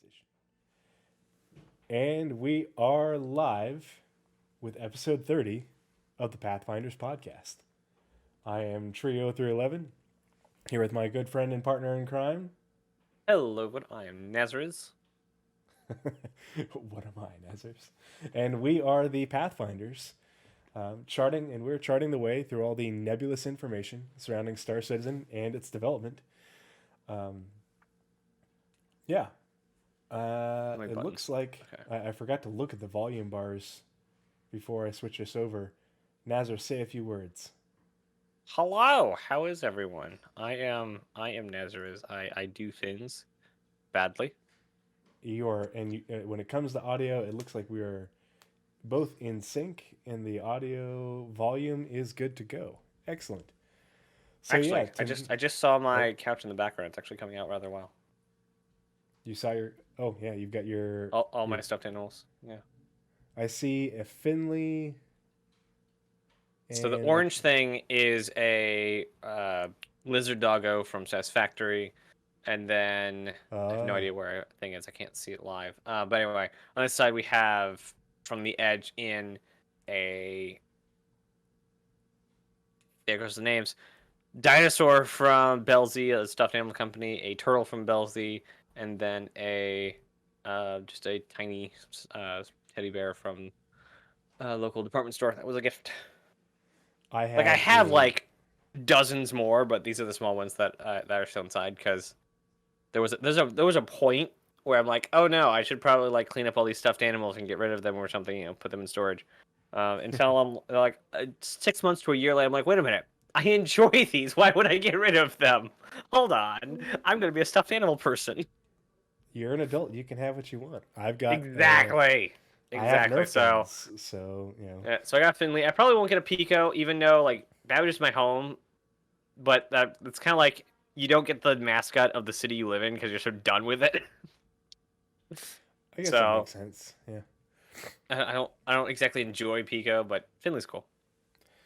transition. And we are live with episode 30 of the Pathfinders podcast. I am Tree0311, here with my good friend and partner in crime. Hello, I am Nazeris. What am I, Nazars? And we are the Pathfinders, we're charting the way through all the nebulous information surrounding Star Citizen and its development. Um, yeah, it Buttons. looks like Okay. I forgot to look at the volume bars before I switch this over. Nazar, say a few words. Hello, how is everyone? I am Nazeris. I do things badly. When it comes to audio, it looks like we are both in sync, and the audio volume is good to go. Excellent. So yeah, Actually, I just saw oh, my couch in the background. It's actually coming out rather well. you saw your. Oh yeah, you've got All your. my stuffed animals. Yeah. I see a Finley. So the And orange thing is a lizard doggo from Satisfactory, and then I have no idea where a thing is. I can't see it live. But anyway, on this side we have from the edge in a. There goes the names. Dinosaur from Belzy, a stuffed animal company, a turtle from Belzy, and then a just a tiny teddy bear from a local department store. That was a gift. I Like I have have a. like dozens more, but these are the small ones that are still inside because there was a point where I'm like, oh no, I should probably like clean up all these stuffed animals and get rid of them or something, put them in storage. Until I'm like 6 months to a year later, I'm like, wait a minute, I enjoy these. Why would I get rid of them? Hold on, I'm gonna be a stuffed animal person. You're an adult. You can have what you want. I've got. Exactly, I have exactly. So, Nerf guns, so you know. so I got Finley. I probably won't get a Pico, even though like that was just my home. But it's kind of like you don't get the mascot of the city you live in because you're so done with it. I guess that So makes sense. Yeah. I don't exactly enjoy Pico, but Finley's cool.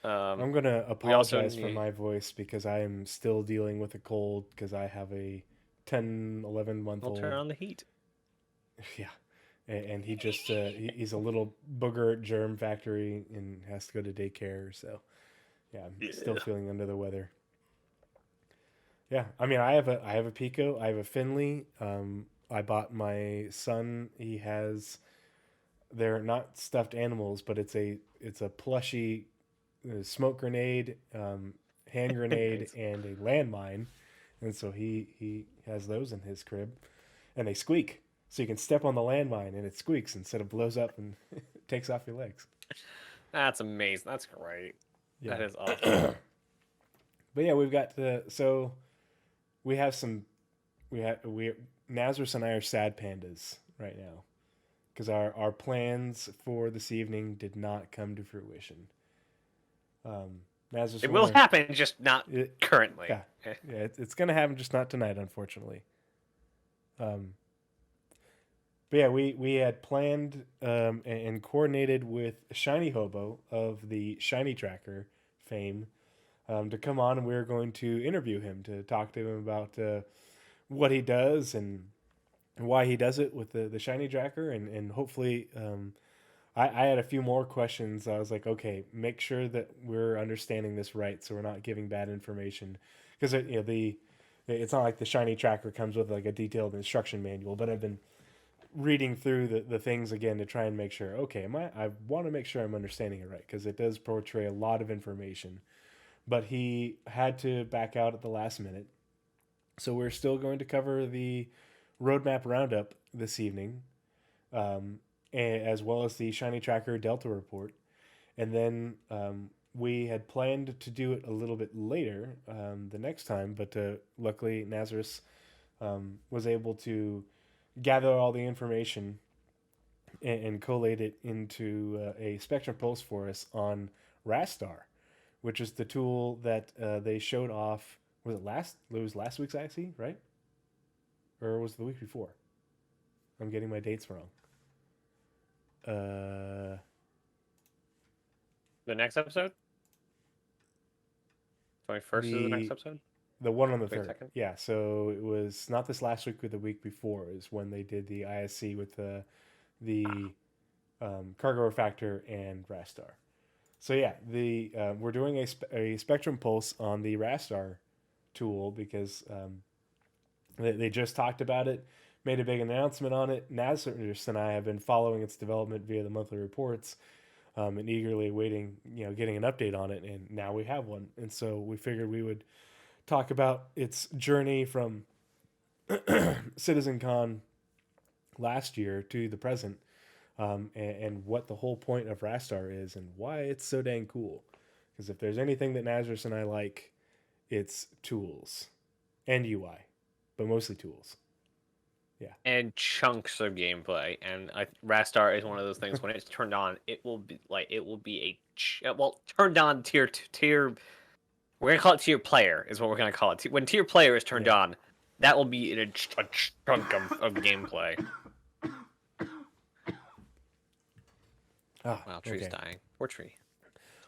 I'm gonna We also apologize for need. my voice because I am still dealing with a cold because I have a 10, 11 month We'll turn old. on the heat. Yeah, and he just he's a little booger germ factory and has to go to daycare. So yeah, I'm still Yeah. feeling under the weather. Yeah, I mean, I have a Pico, I have a Finley. I bought my son. He has. They're not stuffed animals, but it's a plushy smoke grenade, hand grenade, Nice. and a landmine, and so he has those in his crib, and they squeak. So you can step on the landmine and it squeaks instead of blows up and takes off your legs. That's amazing. That's great. Yeah, That is awesome. but yeah, we've got the so we have some we Nazareth and I are sad pandas right now because our plans for this evening did not come to fruition. Nazareth, It we will want happen, just not to currently. yeah, yeah, it's gonna happen, just not tonight, unfortunately. Um, but yeah, we had planned and coordinated with Shiny Hobo of the Shinytracker fame to come on, and we were going to interview him to talk to him about what he does and why he does it with the Shiny Tracker, and hopefully. I had a few more questions. I was like, okay, make sure that we're understanding this right, so we're not giving bad information, because it's not like the Shiny Tracker comes with like a detailed instruction manual. But I've been reading through the things again to try and make sure. Okay, I want to make sure I'm understanding it right because it does portray a lot of information. But he had to back out at the last minute, so we're still going to cover the Roadmap Roundup this evening, um, as well as the Shiny Tracker Delta report. And then we had planned to do it a little bit later the next time, but luckily Nazareth was able to gather all the information and collate it into a spectrum pulse for us on Rastar, which is the tool that they showed off. Was it last? It was last week's IC, right? Or was it the week before? I'm getting my dates wrong. Uh, The next episode? 21st is the next the episode? The one on the 3rd. 22nd? Yeah, so it was not this last week, but the week before is when they did the ISC with the Cargo Refactor and Rastar. So yeah, we're doing a spectrum pulse on the Rastar tool because they just talked about it, made a big announcement on it. Nazeris and I have been following its development via the monthly reports, and eagerly awaiting, getting an update on it. And now we have one, and so we figured we would talk about its journey from CitizenCon last year to the present, and what the whole point of Rastar is and why it's so dang cool. Because if there's anything that Nazeris and I like, it's tools and UI, but mostly tools. Yeah. And chunks of gameplay. And Rastar is one of those things. When it's turned on, it will be turned on tier. We're gonna call it tier player is what we're gonna call it. When tier player is turned on, that will be in a chunk of gameplay. Ah, Wow, tree's dying. Poor tree.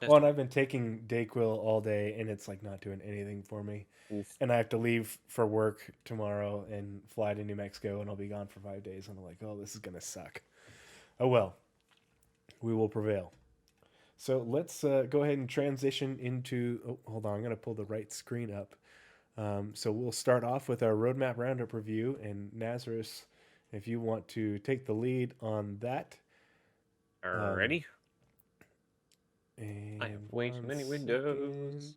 Well, and I've been taking Dayquil all day, and it's like not doing anything for me. Oof. And I have to leave for work tomorrow and fly to New Mexico, and I'll be gone for 5 days. And I'm like, oh, this is gonna suck. Oh well, we will prevail. So let's go ahead and transition into. Oh, hold on, I'm gonna pull the right screen up. So we'll start off with our Roadmap Roundup review, and Nazeris, if you want to take the lead on that. Ready? And I have way too many windows.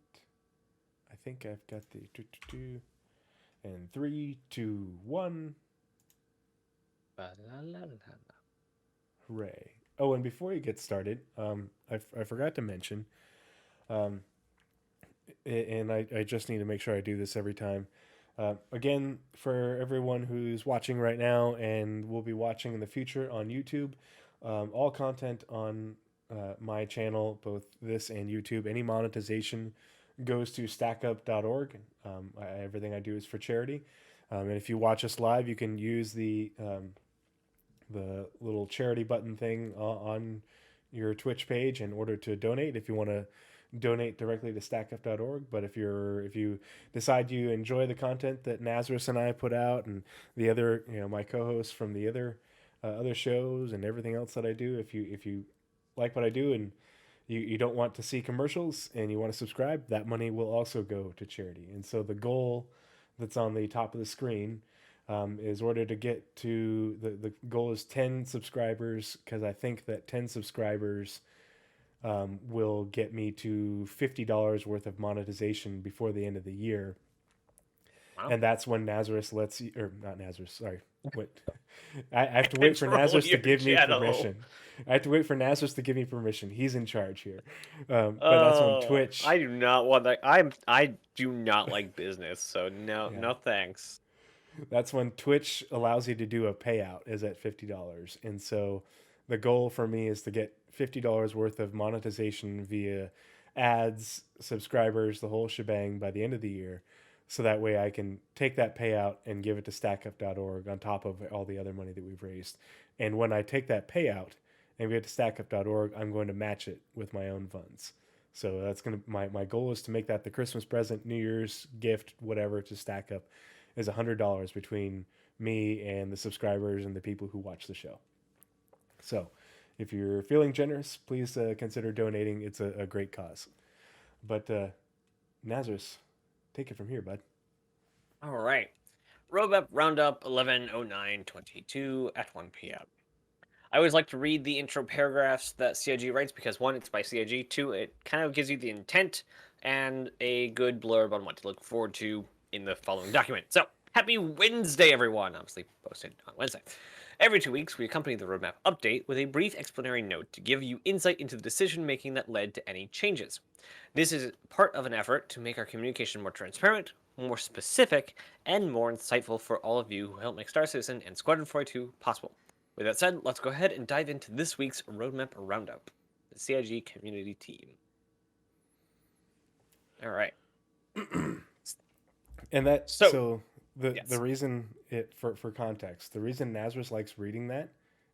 I think I've got the 2, and 3, 2, 1. Hooray! Oh, and before you get started, I forgot to mention, and I just need to make sure I do this every time. Again, for everyone who's watching right now and will be watching in the future on YouTube, all content on my channel, both this and YouTube, any monetization goes to stackup.org. Everything I do is for charity. And if you watch us live, you can use the little charity button thing on your Twitch page in order to donate if you want to donate directly to stackup.org. But if you decide you enjoy the content that Nazeris and I put out, and the other, my co-hosts from the other shows and everything else that I do, if you like what I do and you don't want to see commercials and you want to subscribe, that money will also go to charity. And so the goal that's on the top of the screen is order to get to the goal is 10 subscribers, because I think that 10 subscribers will get me to $50 worth of monetization before the end of the year. Wow. And that's when Nazeris lets you, or not Nazeris, sorry. Wait. I have to wait for Nazeris to give me permission. I have to wait for Nazeris to give me permission. He's in charge here. But that's when Twitch. I do not want that. I do not like business, so no thanks. That's when Twitch allows you to do a payout, is at $50. And so the goal for me is to get $50 worth of monetization via ads, subscribers, the whole shebang by the end of the year. So that way I can take that payout and give it to stackup.org on top of all the other money that we've raised. And when I take that payout and give it to stackup.org, I'm going to match it with my own funds. So that's going to my goal is to make that the Christmas present, New Year's gift, whatever, to StackUp, is $100 between me and the subscribers and the people who watch the show. So if you're feeling generous, please consider donating. It's a great cause. But Nazeris, take it from here, bud. All right. Roadmap Roundup 11/09/22 at 1 p.m. I always like to read the intro paragraphs that CIG writes because, one, it's by CIG, two, it kind of gives you the intent and a good blurb on what to look forward to in the following document. So, happy Wednesday, everyone! Obviously posted on Wednesday. Every 2 weeks, we accompany the roadmap update with a brief explanatory note to give you insight into the decision-making that led to any changes. This is part of an effort to make our communication more transparent, more specific, and more insightful for all of you who help make Star Citizen and Squadron 42 possible. With that said, let's go ahead and dive into this week's Roadmap Roundup, the CIG community team. All right. And that the reason for context, the reason Nazeris likes reading that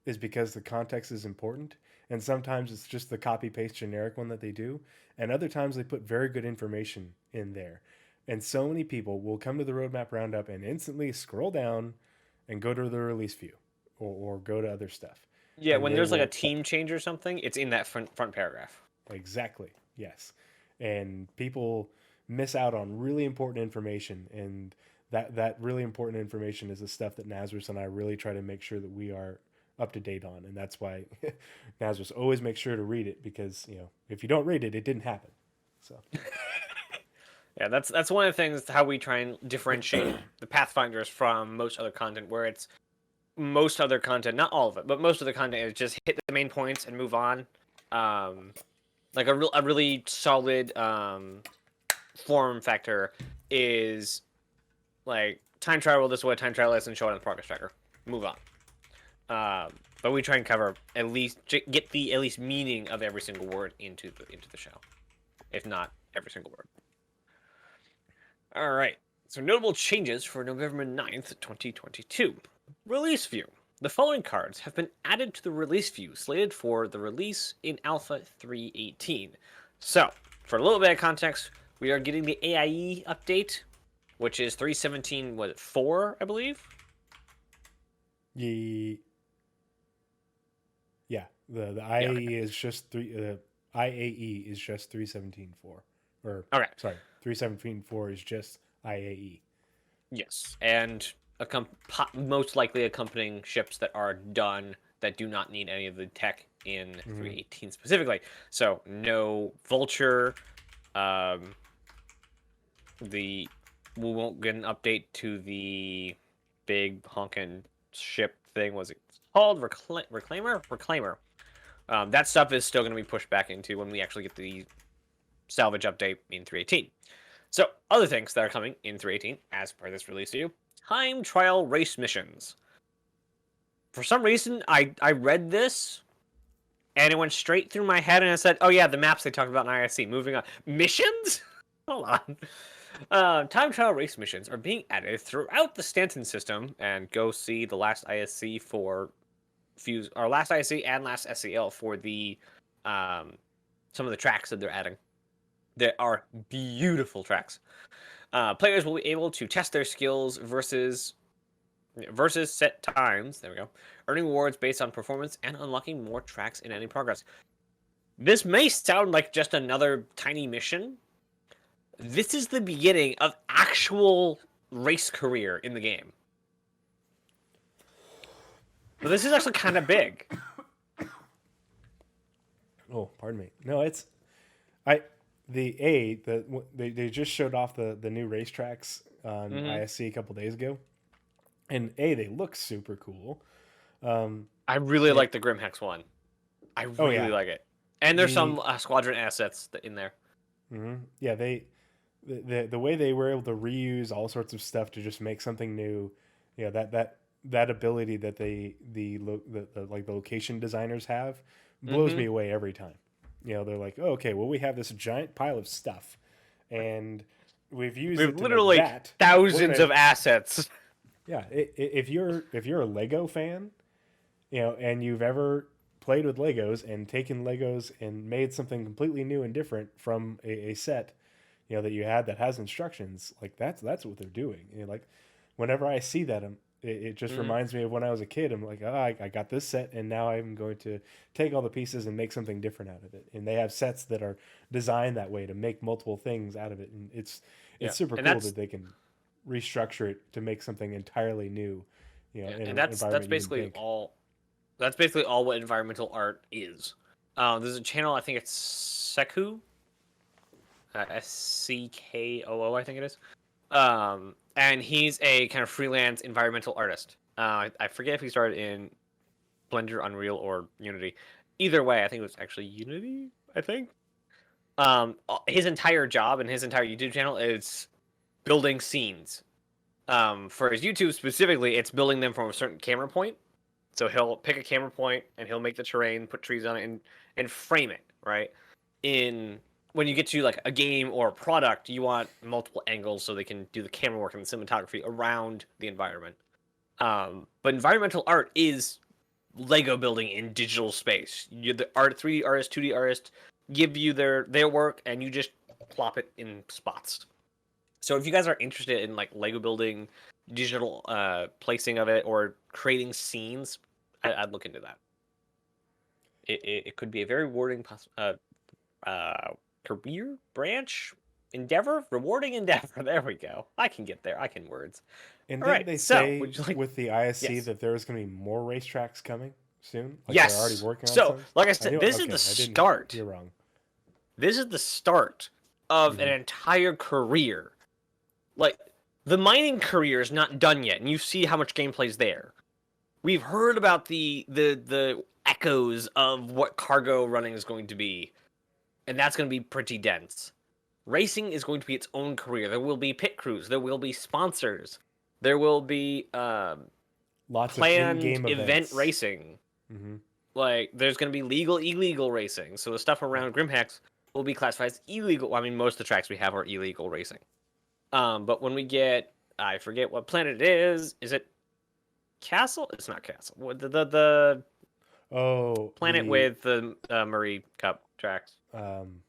is because the context is important, and sometimes it's just the copy paste generic one that they do, and other times they put very good information in there. And so many people will come to the Roadmap Roundup and instantly scroll down and go to the release view or go to other stuff. Yeah, And when they there's like a will team change or something, it's in that front paragraph. exactly, yes. And people miss out on really important information, and that really important information is the stuff that Nazareth and I really try to make sure that we are up to date on, and that's why Nazareth always makes sure to read it, because if you don't read it, it didn't happen. So Yeah, that's one of the things how we try and differentiate the Pathfinders from most other content, where it's most other content, not all of it, but most of the content is just hit the main points and move on. Like a really solid form factor is like time travel this way, time travel this, and show it on the progress tracker. Move on. But we try and cover at least get the at least meaning of every single word into the show, if not every single word. All right. So notable changes for November 9th, 2022. Release view. The following cards have been added to the release view slated for the release in Alpha 3.18. So, for a little bit of context, we are getting the AIE update, which is 3.17.4, I believe. the the IAE is just IAE is just 3.17.4, or Okay. sorry, 3.17.4 is just IAE. Yes, and most likely accompanying ships that are done that do not need any of the tech in 3.18 specifically. So no Vulture. We won't get an update to the big honking ship thing. Was it called Reclaimer? That stuff is still going to be pushed back into when we actually get the salvage update in 3.18. So, other things that are coming in 3.18, as per this release to you, time trial race missions. For some reason, I read this, and it went straight through my head, and I said, oh yeah, the maps they talked about in ISC. Moving on. Missions? Hold on. Time trial race missions are being added throughout the Stanton system, and go see the last ISC for last ISC and last SCL for the some of the tracks that they're adding. There are beautiful tracks. Players will be able to test their skills versus set times. There we go. Earning rewards based on performance and unlocking more tracks in any progress. This may sound like just another tiny mission. This is the beginning of actual race career in the game. But this is actually kind of big. Oh, pardon me. No, they just showed off the new racetracks on ISC a couple days ago, and they look super cool. I really like the Grimhex one. I really like it, and there's some squadron assets in there. Yeah, the way they were able to reuse all sorts of stuff to just make something new, that ability that the location designers have blows me away every time. They're like, oh, okay, well, we have this giant pile of stuff, and we've literally thousands of assets. Yeah, if you're a Lego fan, and you've ever played with Legos and taken Legos and made something completely new and different from a set, that you had that has instructions, like that's what they're doing. Like whenever I see that, it just reminds me of when I was a kid. I'm like, oh, I got this set, and now I'm going to take all the pieces and make something different out of it. And they have sets that are designed that way to make multiple things out of it, and it's super cool that they can restructure it to make something entirely new. And that's basically all. That's basically all what environmental art is. There's a channel, I think it's Seku, SCKOO, I think it is. And he's a kind of freelance environmental artist. I forget if he started in Blender, Unreal, or Unity. Either way, I think it was actually Unity, I think. His entire job and his entire YouTube channel is building scenes. For his YouTube specifically, it's building them from a certain camera point. So he'll pick a camera point and he'll make the terrain, put trees on it, and frame it, right? When you get to like a game or a product, you want multiple angles so they can do the camera work and the cinematography around the environment. But environmental art is Lego building in digital space. The 3D artist, 2D artist give you their work, and you just plop it in spots. So if you guys are interested in like Lego building, digital placing of it, or creating scenes, I'd look into that. It could be a very rewarding career branch endeavor, rewarding endeavor. There we go. I can get there. I can words. And All didn't right. they So say would you like? with the ISC Yes. that there was going to be more racetracks coming soon? Like they're already Yes. working on So some? like I I said, knew. this is Okay, the I didn't start. hear wrong. This is the start of an Hmm. entire career. Like the mining career is not done yet, and you see how much gameplay's there. We've heard about the echoes of what cargo running is going to be, and that's going to be pretty dense. Racing is going to be its own career. There will be pit crews. There will be sponsors. There will be Lots of planned in-game event events. racing. Hmm. Like there's going to be legal, illegal racing. So the stuff Yeah. around Grimhex will be classified as illegal. I mean, most of the tracks we have are illegal racing. But when we get, I forget what planet it is. Is it Castle? It's not Castle. What the Oh, planet with the Murray Cup tracks? um,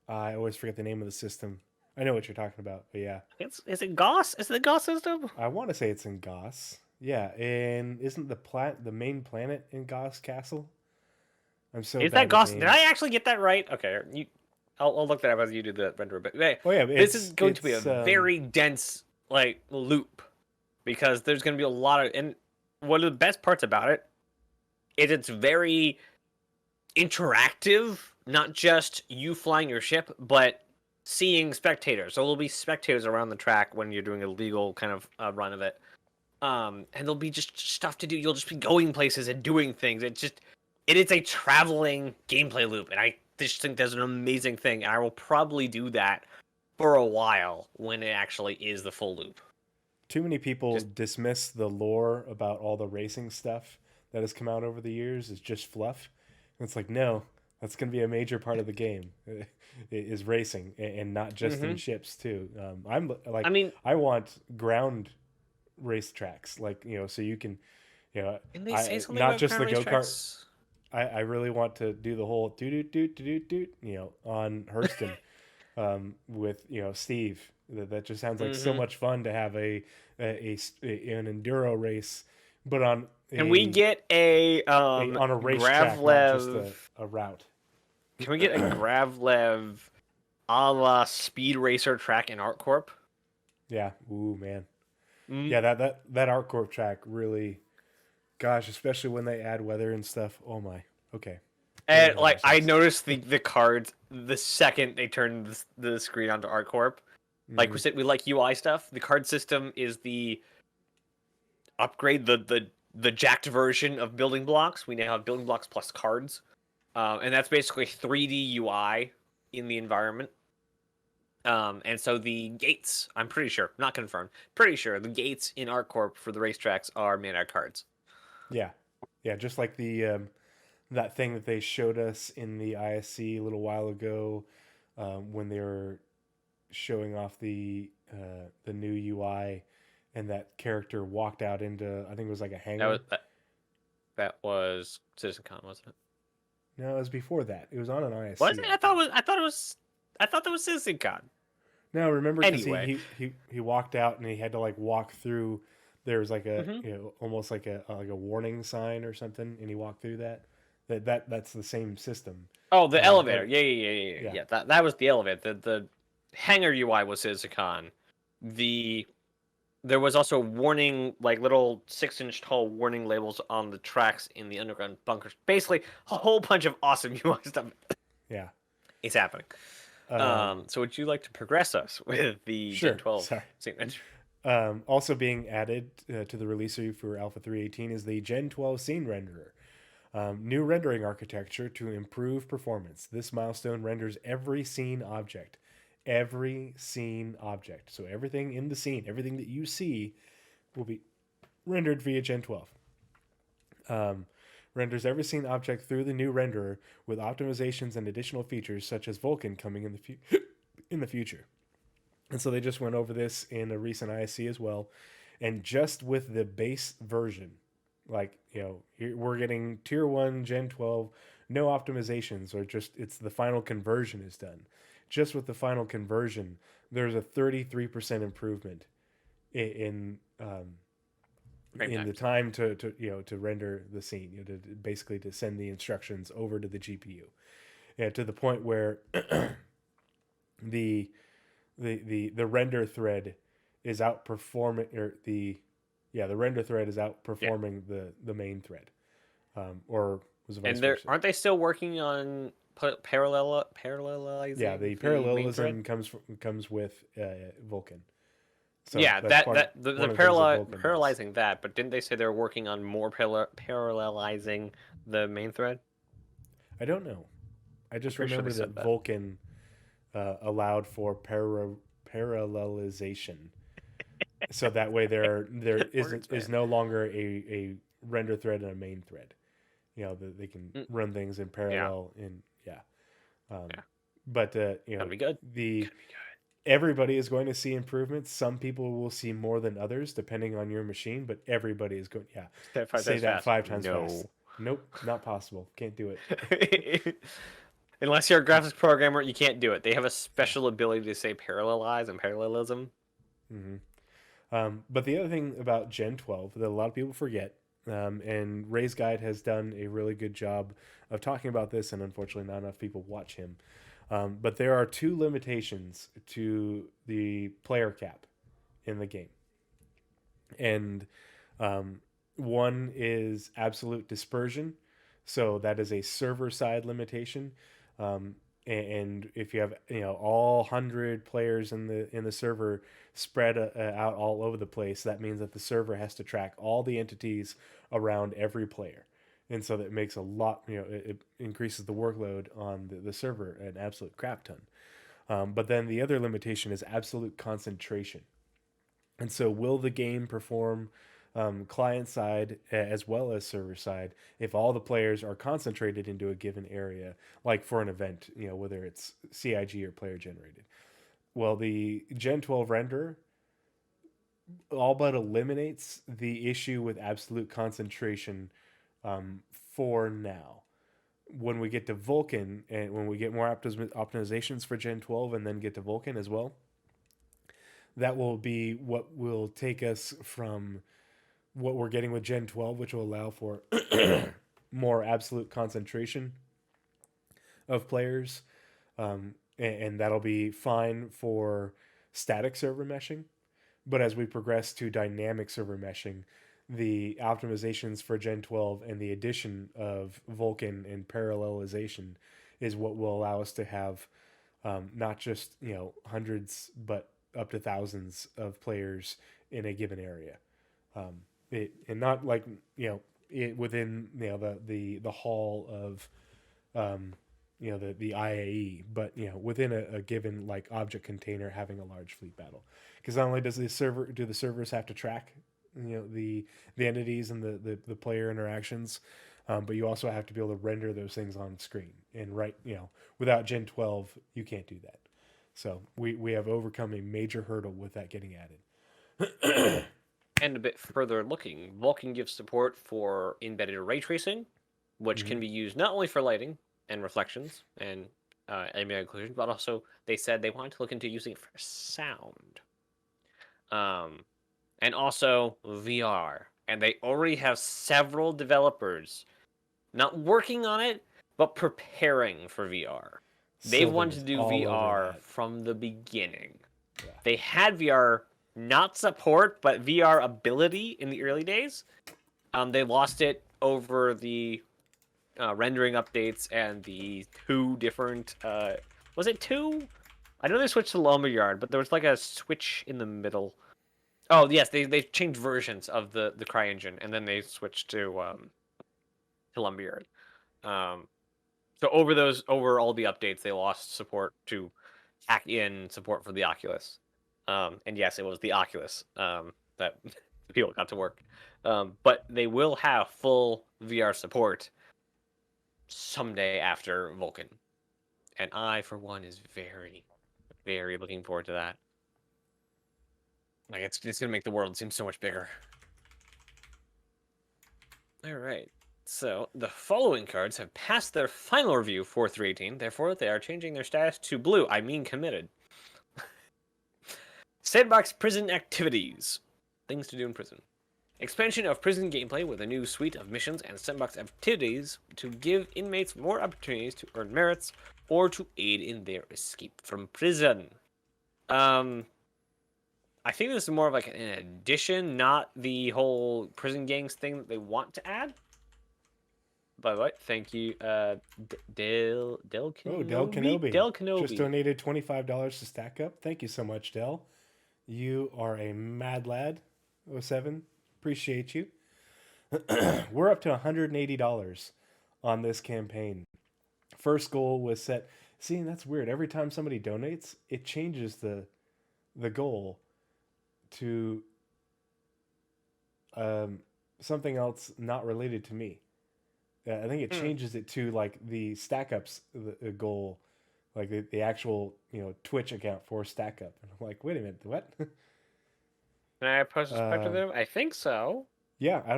I always forget the name of the system. I know what you're talking about, but yeah, Is it Goss? Is it the Goss system? I want to say it's in Goss. Yeah, and isn't the main planet in Goss Castle? I'm so Is that bad with Goss? Did names. I actually get that right? Okay, I'll look that up as you do the render. But hey, Oh yeah, this is going to be a it's very dense like loop because there's going to be a lot of, and one of the best parts about it is it's very interactive, not just you flying your ship, but seeing spectators. So there'll be spectators around the track when you're doing a legal kind of run of it. And there'll be just stuff to do. You'll just be going places and doing things. It is a traveling gameplay loop, and I just think that's an amazing thing. And I will probably do that for a while when it actually is the full loop. too many people Just dismiss the lore about all the racing stuff that has come out over the years as just fluff. And it's like, no, that's going to be a major part of the game. Is racing and not just in hmm ships too. I'm I like, mean, I want ground race tracks, like so you can, can they say I something not about just ground the race go kart. tracks? I really want to do the whole doot doot doot doot doot on Hurston, with Steve. That just sounds like so hmm much fun to have an enduro race, but on Can we get a on a racetrack, not just Gravlev? a route. Can we get a Gravlev a la Speed Racer track in ArtCorp? Yeah. Ooh man. Mm. Yeah. That ArtCorp track really, gosh, especially when they add weather and stuff. Oh my. Okay. Getting And ahead of like I ourselves. noticed the cards the second they turned the screen onto ArtCorp. Like we Hmm. said, we like UI stuff. The card system is the upgrade, the jacked version of building blocks. We now have building blocks plus cards, and that's basically 3D UI in the environment. And so the gates, I'm pretty sure, not confirmed, pretty sure the gates in ArtCorp for the racetracks are made out of cards. Yeah. Yeah. Just like that thing that they showed us in the ISC a little while ago, when they were showing off the new UI, and that character walked out into, I think it was like a That was hangar. that was CitizenCon, wasn't it? No, it was before that. It was on an Was ISC, it? I think. I thought that was CitizenCon. No, remember because Anyway. he walked out and he had to like walk through. There was like a hmm almost like a warning sign or something, and he walked through that. That's the same system. Oh, the elevator. But yeah, Yeah. That was the elevator. The hangar UI was CitizenCon. The There was also warning, like little 6-inch tall warning labels on the tracks in the underground bunkers. Basically, a whole bunch of awesome UI stuff yeah. is happening. So would you like to progress us with the Gen Sure. 12 Sorry. scene? Also being added to the release for Alpha 3.18 is the Gen 12 scene renderer. New rendering architecture to improve performance. This milestone renders every scene object. Every scene object. So everything in the scene, everything that you see will be rendered via Gen 12. Renders every scene object through the new renderer with optimizations and additional features such as Vulkan coming in the future. And so they just went over this in a recent ISC as well. And just with the base version, like, we're getting tier 1 Gen 12, no optimizations, or just it's the final conversion is done. just with the final conversion, there's a 33% improvement in Frame in the times. time to render the scene, basically to send the instructions over to the GPU, to the point where the the render thread is outperforming, or the render thread is Yeah. outperforming the main thread, or was it vice And they're versa? aren't they still working on Yeah, parallelizing the the main thread? parallelism comes with Vulkan. So Yeah, that's the one of the things that Vulkan does. parallelizing that, but didn't they say they're working on more parallelizing the main thread? I don't know. I I'm just pretty sure they remember said that that. Vulkan allowed for parallelization, so that way there Words, is man. no longer a render thread and a main thread. That they can Mm, run things in yeah, parallel. In yeah, um, yeah. but Gonna be good. the Gonna be good. everybody is going to see improvements. Some people will see more than others depending on your machine, but everybody is going. Yeah, That five say times that fast. 5 times fast. No. Nope, not possible. Can't do it. Unless you're a graphics programmer, you can't do it. They have a Yeah. special ability to say parallelize and parallelism. hmm but the other thing about Gen 12 that a lot of people forget, and Ray's Guide has done a really good job of talking about this, and unfortunately, not enough people watch him. But there are two limitations to the player cap in the game. And one is absolute dispersion. So that is a server side limitation. Um, and if you have all 100 players in the server spread out all over the place, that means that the server has to track all the entities around every player, and so that makes a lot, it increases the workload on the server an absolute crap ton. But then the other limitation is absolute concentration. And so, will the game perform client side as well as server side if all the players are concentrated into a given area, like for an event, whether it's CIG or player generated? Well, the Gen 12 renderer all but eliminates the issue with absolute concentration for now. When we get to Vulkan, and when we get more optimizations for Gen 12 and then get to Vulkan as well, that will be what will take us from what we're getting with Gen 12, which will allow for more absolute concentration of players. And that'll be fine for static server meshing. But as we progress to dynamic server meshing, the optimizations for Gen 12 and the addition of Vulkan and parallelization is what will allow us to have not just hundreds, but up to thousands of players in a given area. And not like within the hall of the IAE, but within a given like object container having a large fleet battle. Because not only does the servers have to track the entities and the player interactions, but you also have to be able to render those things on screen. And without Gen 12, you can't do that. So we have overcome a major hurdle with that getting added. And a bit further looking, Vulkan gives support for embedded ray tracing, which hmm can be used not only for lighting and reflections and ambient occlusion, but also they said they wanted to look into using it for sound. Um, and also VR. And they already have several developers not working on it, but preparing for VR. They've wanted to Sylvan is do all over VR that. from the beginning. Yeah. They had VR not support, but VR ability in the early days. They lost it over the rendering updates and the two different. Was it two? I know they switched to Lumberyard, but there was like a switch in the middle. Oh yes, they changed versions of the CryEngine, and then they switched to Lumberyard. Um, so over all the updates, they lost support to hack in support for the Oculus. And yes, it was the Oculus that people got to work. But they will have full VR support someday after Vulkan, and I, for one, is very, very looking forward to that. Like it's gonna make the world seem so much bigger. All right. So, the following cards have passed their final review for 318, therefore they are changing their status to blue. I mean committed. Sandbox Prison Activities. Things to do in prison. Expansion of prison gameplay with a new suite of missions and sandbox activities to give inmates more opportunities to earn merits or to aid in their escape from prison. I think this is more of like an addition, not the whole prison gangs thing that they want to add. By the way, thank you, Del Kenobi. Oh, Del Kenobi. Del Kenobi Just donated $25 to Stack Up. Thank you so much, Del. You are a mad lad, 07. Appreciate you. We're up to $180 on this campaign. First goal was set. See, that's weird. Every time somebody donates, it changes the goal to something else not related to me. I think it changes it to like the Stack Up's the goal, like the actual Twitch account for Stack Up. And I'm like, wait a minute, what? Can I post a spec to them? I think so. Yeah, I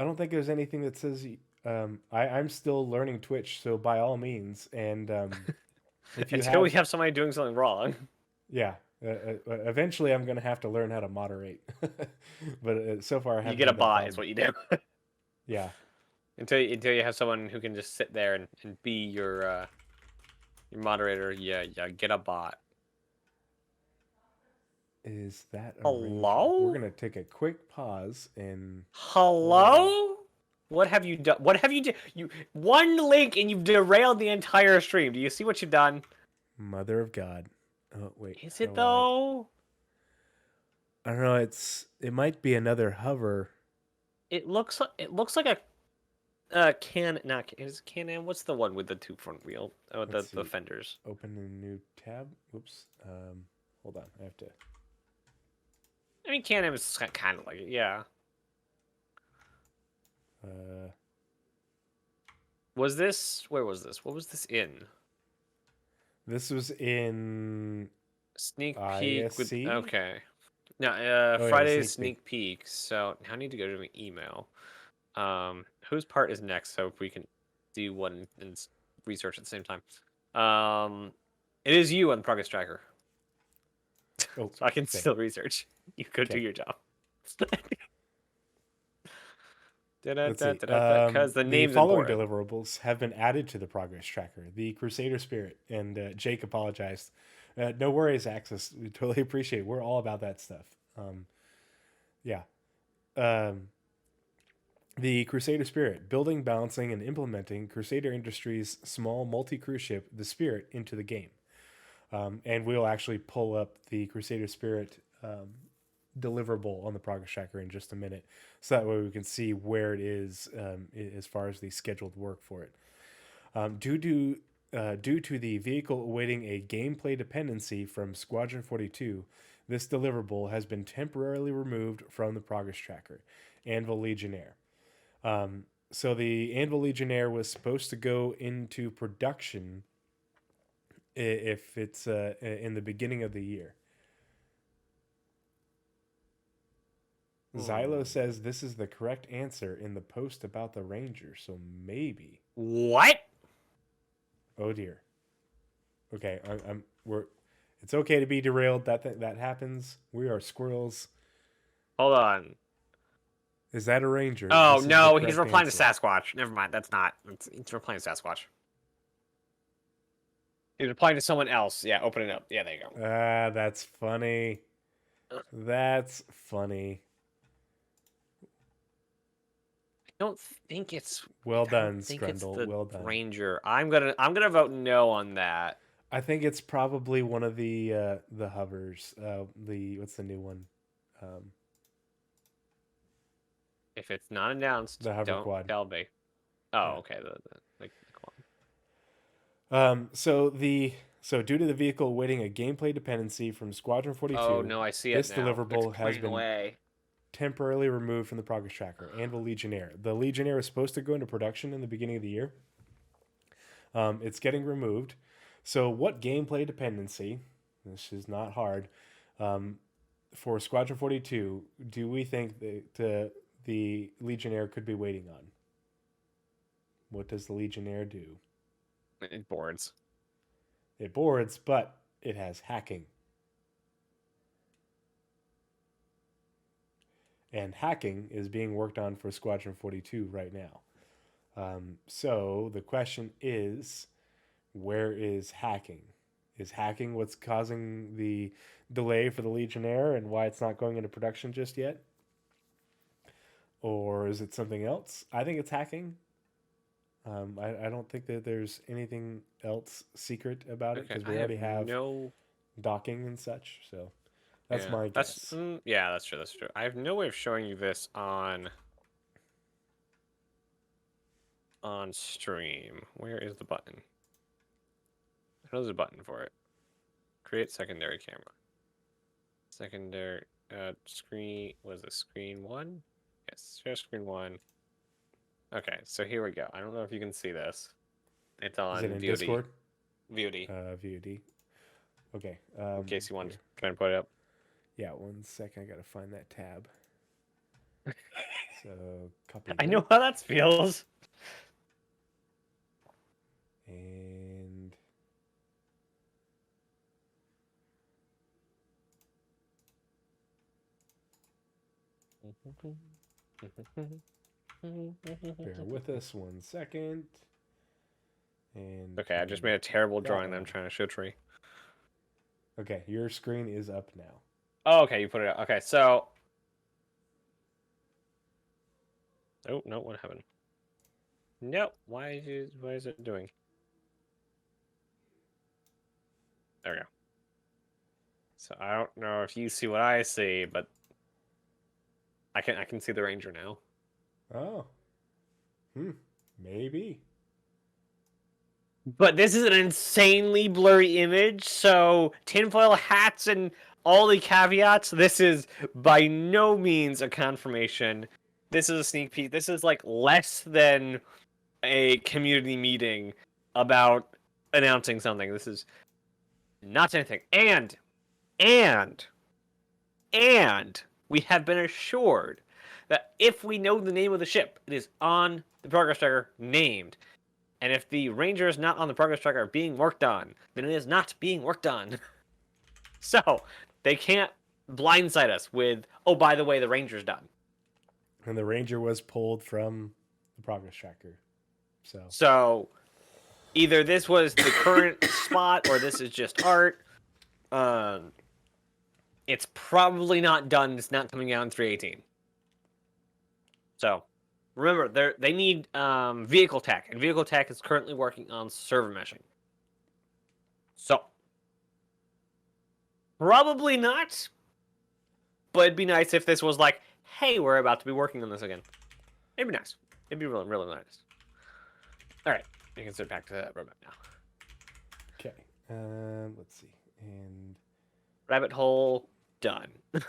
don't think there's anything that says I'm still learning Twitch, so by all means, and if you Until we have somebody doing something wrong. Yeah, eventually I'm gonna have to learn how to moderate, but so far I haven't. You get a bot, is what you do. Yeah. Until you have someone who can just sit there and be your moderator, yeah, get a bot. Is that a hello? Ranger? We're gonna take a quick pause and. Hello? What have you done? What have you done? You one link and you've derailed the entire stream. Do you see what you've done? Mother of God! Oh wait. Is it though? I don't know. It might be another hover. It looks like a Can-Am. What's the one with the two front wheel? Oh, the fenders. Open a new tab. Oops. Hold on. I have to. I mean, Can-Am is kind of like it, yeah. Was this? Where was this? What was this in? This was in Sneak peek. ISC? Okay. No, Friday's sneak peek. So now I need to go to my email. Whose part is next? So if we can do one and research at the same time. It is you on the progress tracker. Oh, so I can still research. You go do your job. Because the names following important. deliverables have been added to the progress tracker. The Crusader Spirit, and Jake apologized. No worries, Axis. We totally appreciate it. We're all about that stuff. Yeah. The Crusader Spirit, building, balancing, and implementing Crusader Industries' small multi-cruise ship, the Spirit, into the game. And we'll actually pull up the Crusader Spirit deliverable on the progress tracker in just a minute, so that way we can see where it is as far as the scheduled work for it. Due to the vehicle awaiting a gameplay dependency from Squadron 42, this deliverable has been temporarily removed from the progress tracker. Anvil Legionnaire. So the Anvil Legionnaire was supposed to go into production if it's in the beginning of the year. Xylo says this is the correct answer in the post about the Ranger, so maybe. What? Oh dear. Okay, it's okay to be derailed. That happens. We are squirrels. Hold on. Is that a Ranger? Oh no, he's replying to Sasquatch. Never mind. That's not. He's replying to Sasquatch. He's replying to someone else. Yeah, open it up. Yeah, there you go. That's funny. That's funny. I don't think it's well done, Scrundle. Well done, Ranger. I'm gonna vote no on that. I think it's probably one of the hovers. What's the new one? If it's not announced, the hover don't quad. tell me. Oh, okay. The quad. So due to the vehicle awaiting a gameplay dependency from Squadron 42. Oh no, I see it. This deliverable has been temporarily removed from the progress tracker. Anvil Legionnaire. The Legionnaire is supposed to go into production in the beginning of the year. It's getting removed. So what gameplay dependency, this is not hard, for Squadron 42 do we think that the Legionnaire could be waiting on? What does the Legionnaire do? It boards. It boards, but it has hacking. And hacking is being worked on for Squadron 42 right now. So the question is, where is hacking? Is hacking what's causing the delay for the Legionnaire and why it's not going into production just yet? Or is it something else? I think it's hacking. I don't think that there's anything else secret about it Okay, because I we already have no. docking and such. So that's Yeah, my guess. yeah, that's true. That's true. I have no way of showing you this on stream. Where is the button? I know there's a button for it. Create secondary camera. Secondary screen. Was it screen 1? Yes, share screen 1. Okay, so here we go. I don't know if you can see this. It's Is it on in VOD. Discord? VOD. VOD. Okay. In case you want Here. to try and put it up. Yeah, 1 second. I gotta find that tab. So copy. I know how that feels. And bear with us 1 second. And okay, I just made a terrible drawing that I'm one. trying to show Tree. Okay, your screen is up now. Oh, okay, you put it up. Okay, so. Oh no, what happened? Nope. Why is it doing? There we go. So I don't know if you see what I see, but I can see the Ranger now. Oh. Maybe. But this is an insanely blurry image, so tinfoil hats and all the caveats, this is by no means a confirmation. This is a sneak peek. This is like less than a community meeting about announcing something. This is not anything. And we have been assured that if we know the name of the ship, it is on the progress tracker named. And if the Ranger is not on the progress tracker being worked on, then it is not being worked on. So they can't blindside us with, oh, by the way, the Ranger's done. And the Ranger was pulled from the progress tracker. So either this was the current spot or this is just art. It's probably not done. It's not coming out in 318. So remember, they need vehicle tech, and vehicle tech is currently working on server meshing. So probably not, but it'd be nice if this was like, hey, we're about to be working on this again. It'd be nice. It'd be really, really nice. All right, you can sit back to that roadmap now. Okay. Let's see. And rabbit hole done. All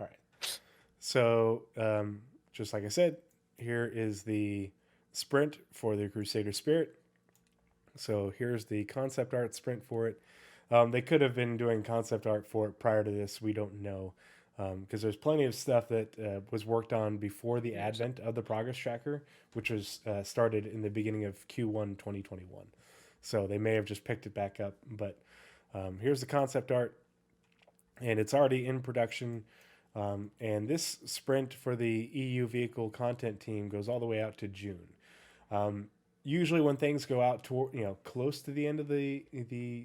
right. So, just like I said, here is the sprint for the Crusader Spirit. So here's the concept art sprint for it. They could have been doing concept art for it prior to this. We don't know. Because there's plenty of stuff that was worked on before the advent of the progress tracker, which was started in the beginning of Q1 2021. So they may have just picked it back up. But here's the concept art, and it's already in production. And this sprint for the EU vehicle content team goes all the way out to June. Usually when things go out toward, close to the end of the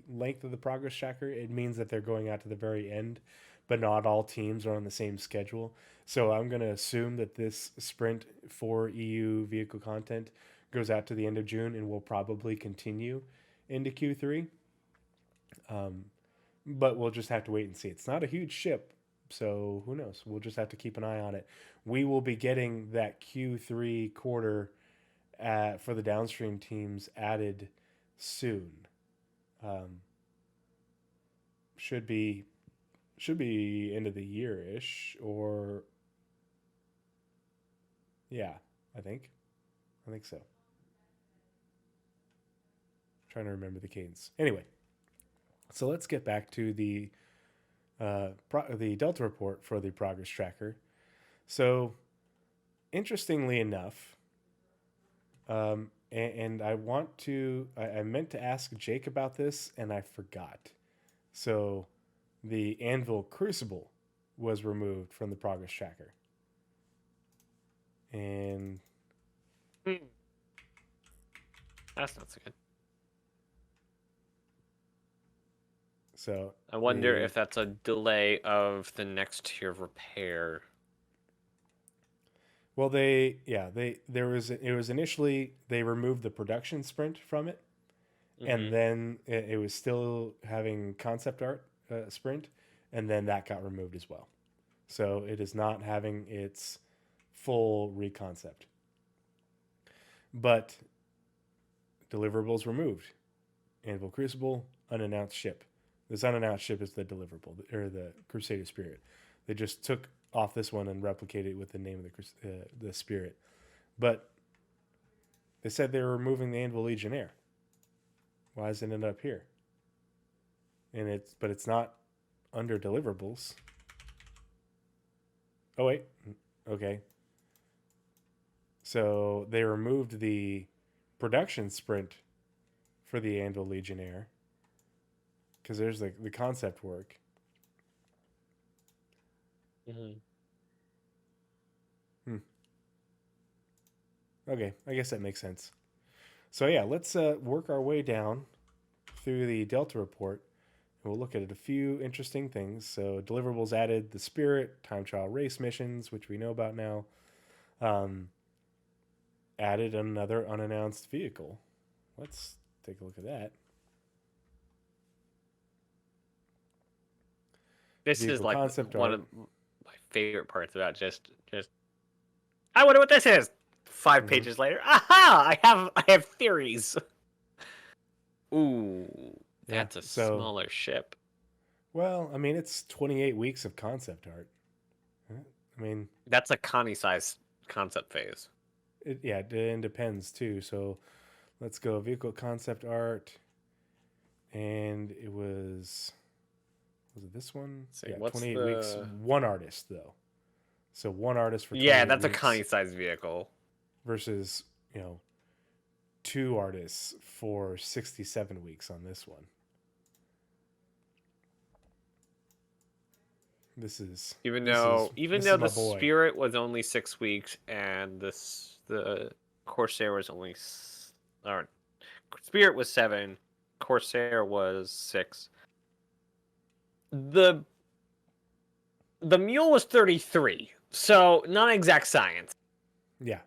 length of the progress tracker, it means that they're going out to the very end, but not all teams are on the same schedule. So I'm going to assume that this sprint for EU vehicle content goes out to the end of June and will probably continue into Q3. But we'll just have to wait and see. It's not a huge ship, so who knows? We'll just have to keep an eye on it. We will be getting that Q3 quarter for the downstream teams added soon. Should be end of the year ish, or yeah, I think so. Trying to remember the cadence. Anyway, so let's get back to the Delta report for the progress tracker. So, interestingly enough, and I want to. I meant to ask Jake about this, and I forgot. So, the Anvil Crucible was removed from the progress tracker, and That's not so good. so I wonder if that's a delay of the next tier of repair. Well, it was initially they removed the production sprint from it, and then it was still having concept art sprint, and then that got removed as well. So it is not having its full reconcept. But deliverables removed. Anvil Crucible, unannounced ship. This unannounced ship is the deliverable, or the Crusader Spirit. They just took off this one and replicated it with the name of the Spirit. But they said they were removing the Anvil Legionnaire. Why isn't it up here? But it's not under deliverables. Oh wait, okay. So they removed the production sprint for the Anvil Legionnaire because there's the concept work. Okay, I guess that makes sense. So yeah, let's work our way down through the Delta report. And we'll look at a few interesting things. So deliverables added the Spirit, time trial race missions, which we know about now. Added another unannounced vehicle. Let's take a look at that. This is like one of my favorite parts about just. I wonder what this is. 5 pages later, aha! I have theories. Ooh, that's a smaller ship. Well, I mean, it's 28 weeks of concept art. I mean, that's a Connie-sized concept phase. It depends too. So let's go vehicle concept art, and it was it this one? Yeah, 28 weeks. One artist though. So one artist for 28 that's weeks a Connie-sized vehicle versus 2 artists for 67 weeks on this one. Even though the Spirit was only 6 weeks and the Corsair was only Spirit was 7, Corsair was 6. The Mule was 33, so not exact science. Yeah,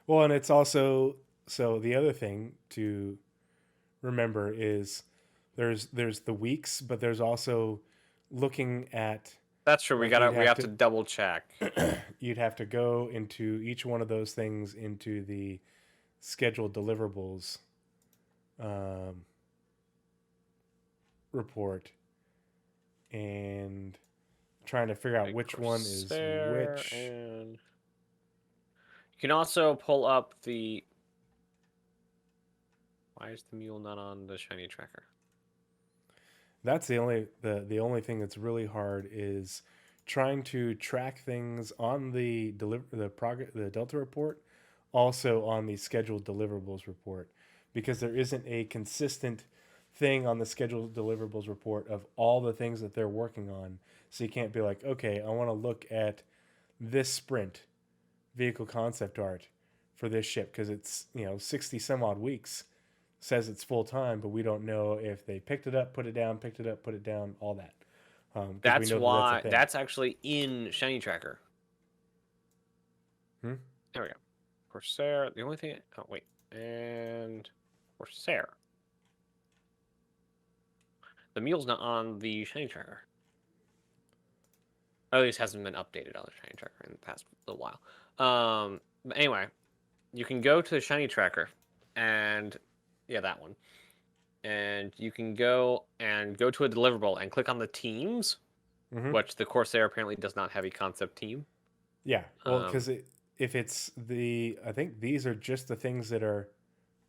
well, and it's also the other thing to remember is there's the weeks, but there's also looking at. That's true. We have to double check. You'd have to go into each one of those things into the scheduled deliverables report and trying to figure out which one is which. And you can also pull up the. Why is the Mule not on the Shiny Tracker? That's the only thing that's really hard is trying to track things on the Delta report, also on the scheduled deliverables report, because there isn't a consistent thing on the scheduled deliverables report of all the things that they're working on. So you can't be like, okay, I want to look at this sprint vehicle concept art for this ship because it's 60 some odd weeks. Says it's full time, but we don't know if they picked it up, put it down, picked it up, put it down, all that. That's why that's actually in Shiny Tracker. There we go. Corsair. The only thing. Oh wait, and Corsair. The Mule's not on the Shiny Tracker. Or at least hasn't been updated on the Shiny Tracker in the past little while. But anyway, you can go to the Shiny Tracker and. Yeah, that one. And you can go to a deliverable and click on the teams, which the Corsair apparently does not have a concept team. Yeah, well, because if it's I think these are just the things that are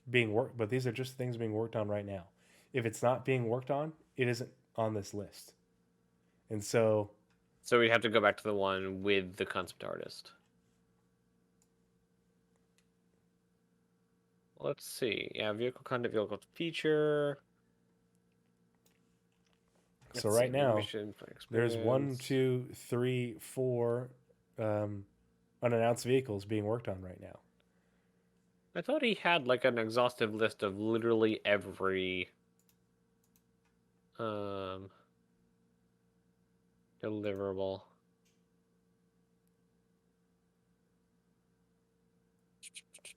being worked, but these are just things being worked on right now. If it's not being worked on, it isn't on this list. And so we have to go back to the one with the concept artist. Let's see. Yeah, vehicle content, vehicle feature. So Let's see, right new now, mission there's one, experience. 2, 3, 4 unannounced vehicles being worked on right now. I thought he had like an exhaustive list of literally every deliverable.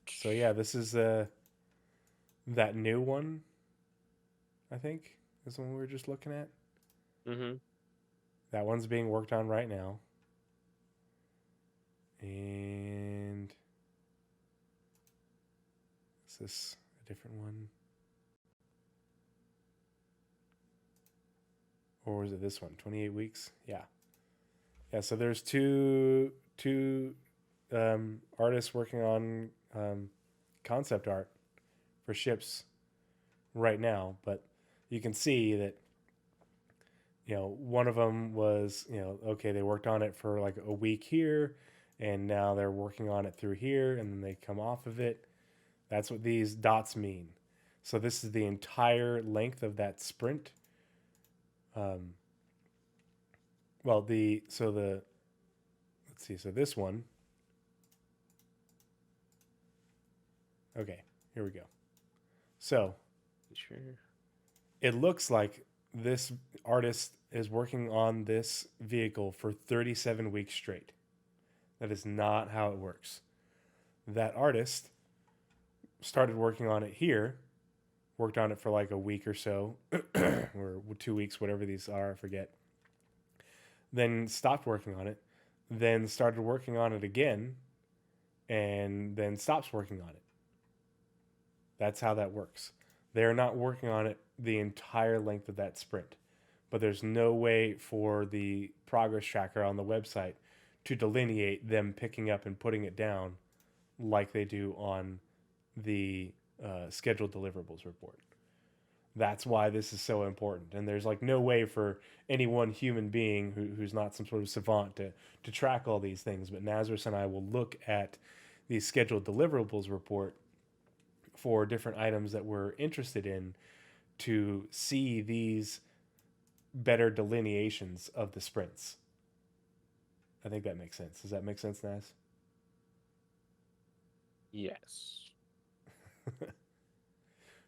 So yeah, this is that new one, I think, is the one we were just looking at. Mm-hmm. That one's being worked on right now. And is this a different one? Or was it this one? 28 weeks? Yeah. Yeah, so there's two artists working on concept art for ships right now, but you can see that one of them was okay, they worked on it for like a week here, and now they're working on it through here, and then they come off of it. That's what these dots mean. So this is the entire length of that sprint. Um, well, the let's see. So this one. Okay, here we go. So Sure. it looks like this artist is working on this vehicle for 37 weeks straight. That is not how it works. That artist started working on it here, worked on it for like a week or so, or 2 weeks, whatever these are, I forget. Then stopped working on it, then started working on it again, and then stops working on it. That's how that works. They're not working on it the entire length of that sprint, but there's no way for the progress tracker on the website to delineate them picking up and putting it down like they do on the scheduled deliverables report. That's why this is so important. And there's like no way for any one human being who's not some sort of savant to track all these things. But Nazeris and I will look at the scheduled deliverables report for different items that we're interested in to see these better delineations of the sprints. I think that makes sense. Does that make sense, Naz? Yes.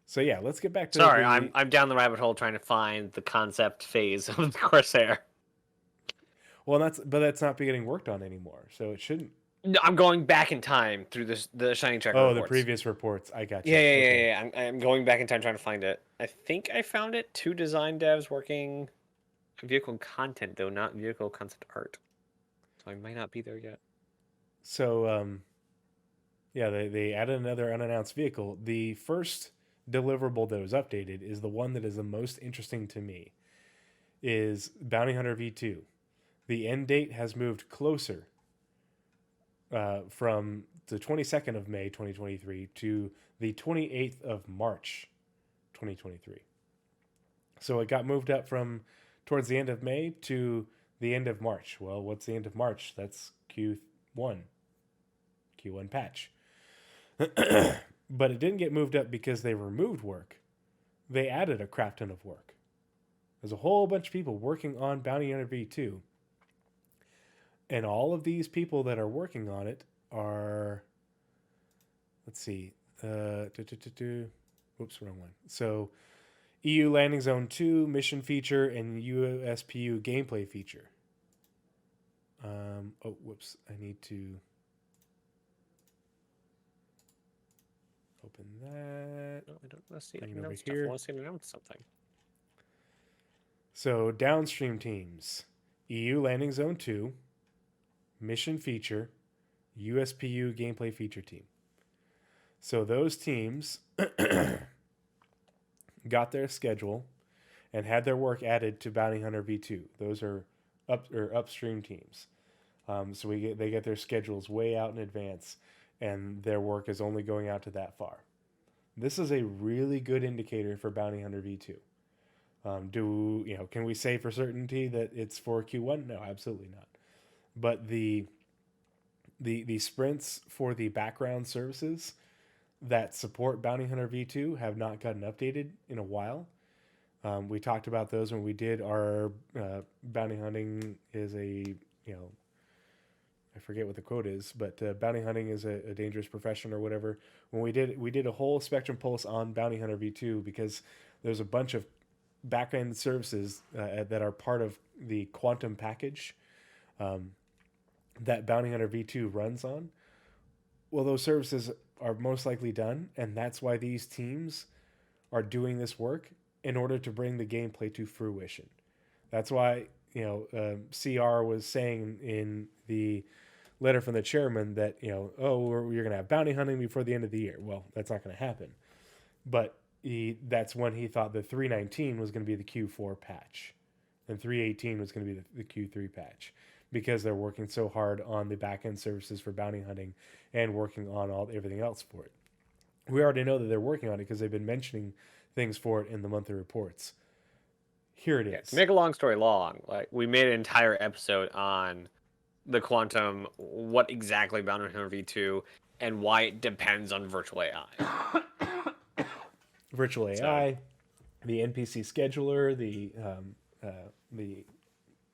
So yeah, let's get back to Sorry, the. I'm down the rabbit hole trying to find the concept phase of the Corsair. Well, that's not getting worked on anymore, so it shouldn't. No, I'm going back in time through the Shinytracker Oh, the reports. previous reports. I got you. Yeah, yeah, Okay. yeah, yeah. I'm going back in time trying to find it. I think I found it. 2 design devs working vehicle content, though, not vehicle concept art. So I might not be there yet. So yeah, they added another unannounced vehicle. The first deliverable that was updated is the one that is the most interesting to me. Is Bounty Hunter V2. The end date has moved closer from the 22nd of May 2023 to the 28th of March 2023. So it got moved up from towards the end of May to the end of March. Well, what's the end of March? That's Q1 patch. But it didn't get moved up because they removed work. They added a crap ton of work. There's a whole bunch of people working on Bounty Hunter V2. And all of these people that are working on it are, let's see, whoops, wrong one. So EU Landing Zone 2 mission feature and USPU gameplay feature. Oh, whoops, I need to open that. No, I don't want to see Bring it it over announce stuff. I here. want to see it announce something. So downstream teams, EU Landing Zone 2, mission feature, USPU gameplay feature team. So those teams got their schedule and had their work added to Bounty Hunter V2. Those are upstream teams. So they get their schedules way out in advance, and their work is only going out to that far. This is a really good indicator for Bounty Hunter V2. Can we say for certainty that it's for Q1? No, absolutely not. But the sprints for the background services, that support Bounty Hunter V2 have not gotten updated in a while. We talked about those when we did our bounty hunting is a, I forget what the quote is, but bounty hunting is a dangerous profession or whatever. When we did a whole spectrum pulse on Bounty Hunter V2 because there's a bunch of backend services that are part of the quantum package that Bounty Hunter V2 runs on. Well, those services are most likely done, and that's why these teams are doing this work in order to bring the gameplay to fruition. That's why CR was saying in the letter from the chairman that you're going to have bounty hunting before the end of the year. Well, that's not going to happen, but that's when he thought the 319 was going to be the Q4 patch, and 318 was going to be the Q3 patch, because they're working so hard on the back end services for bounty hunting and working on everything else for it. We already know that they're working on it because they've been mentioning things for it in the monthly reports. Here it is. To make a long story long, like we made an entire episode on the quantum, what exactly Bounty Hunter V2, and why it depends on virtual AI. Virtual AI, the NPC scheduler, the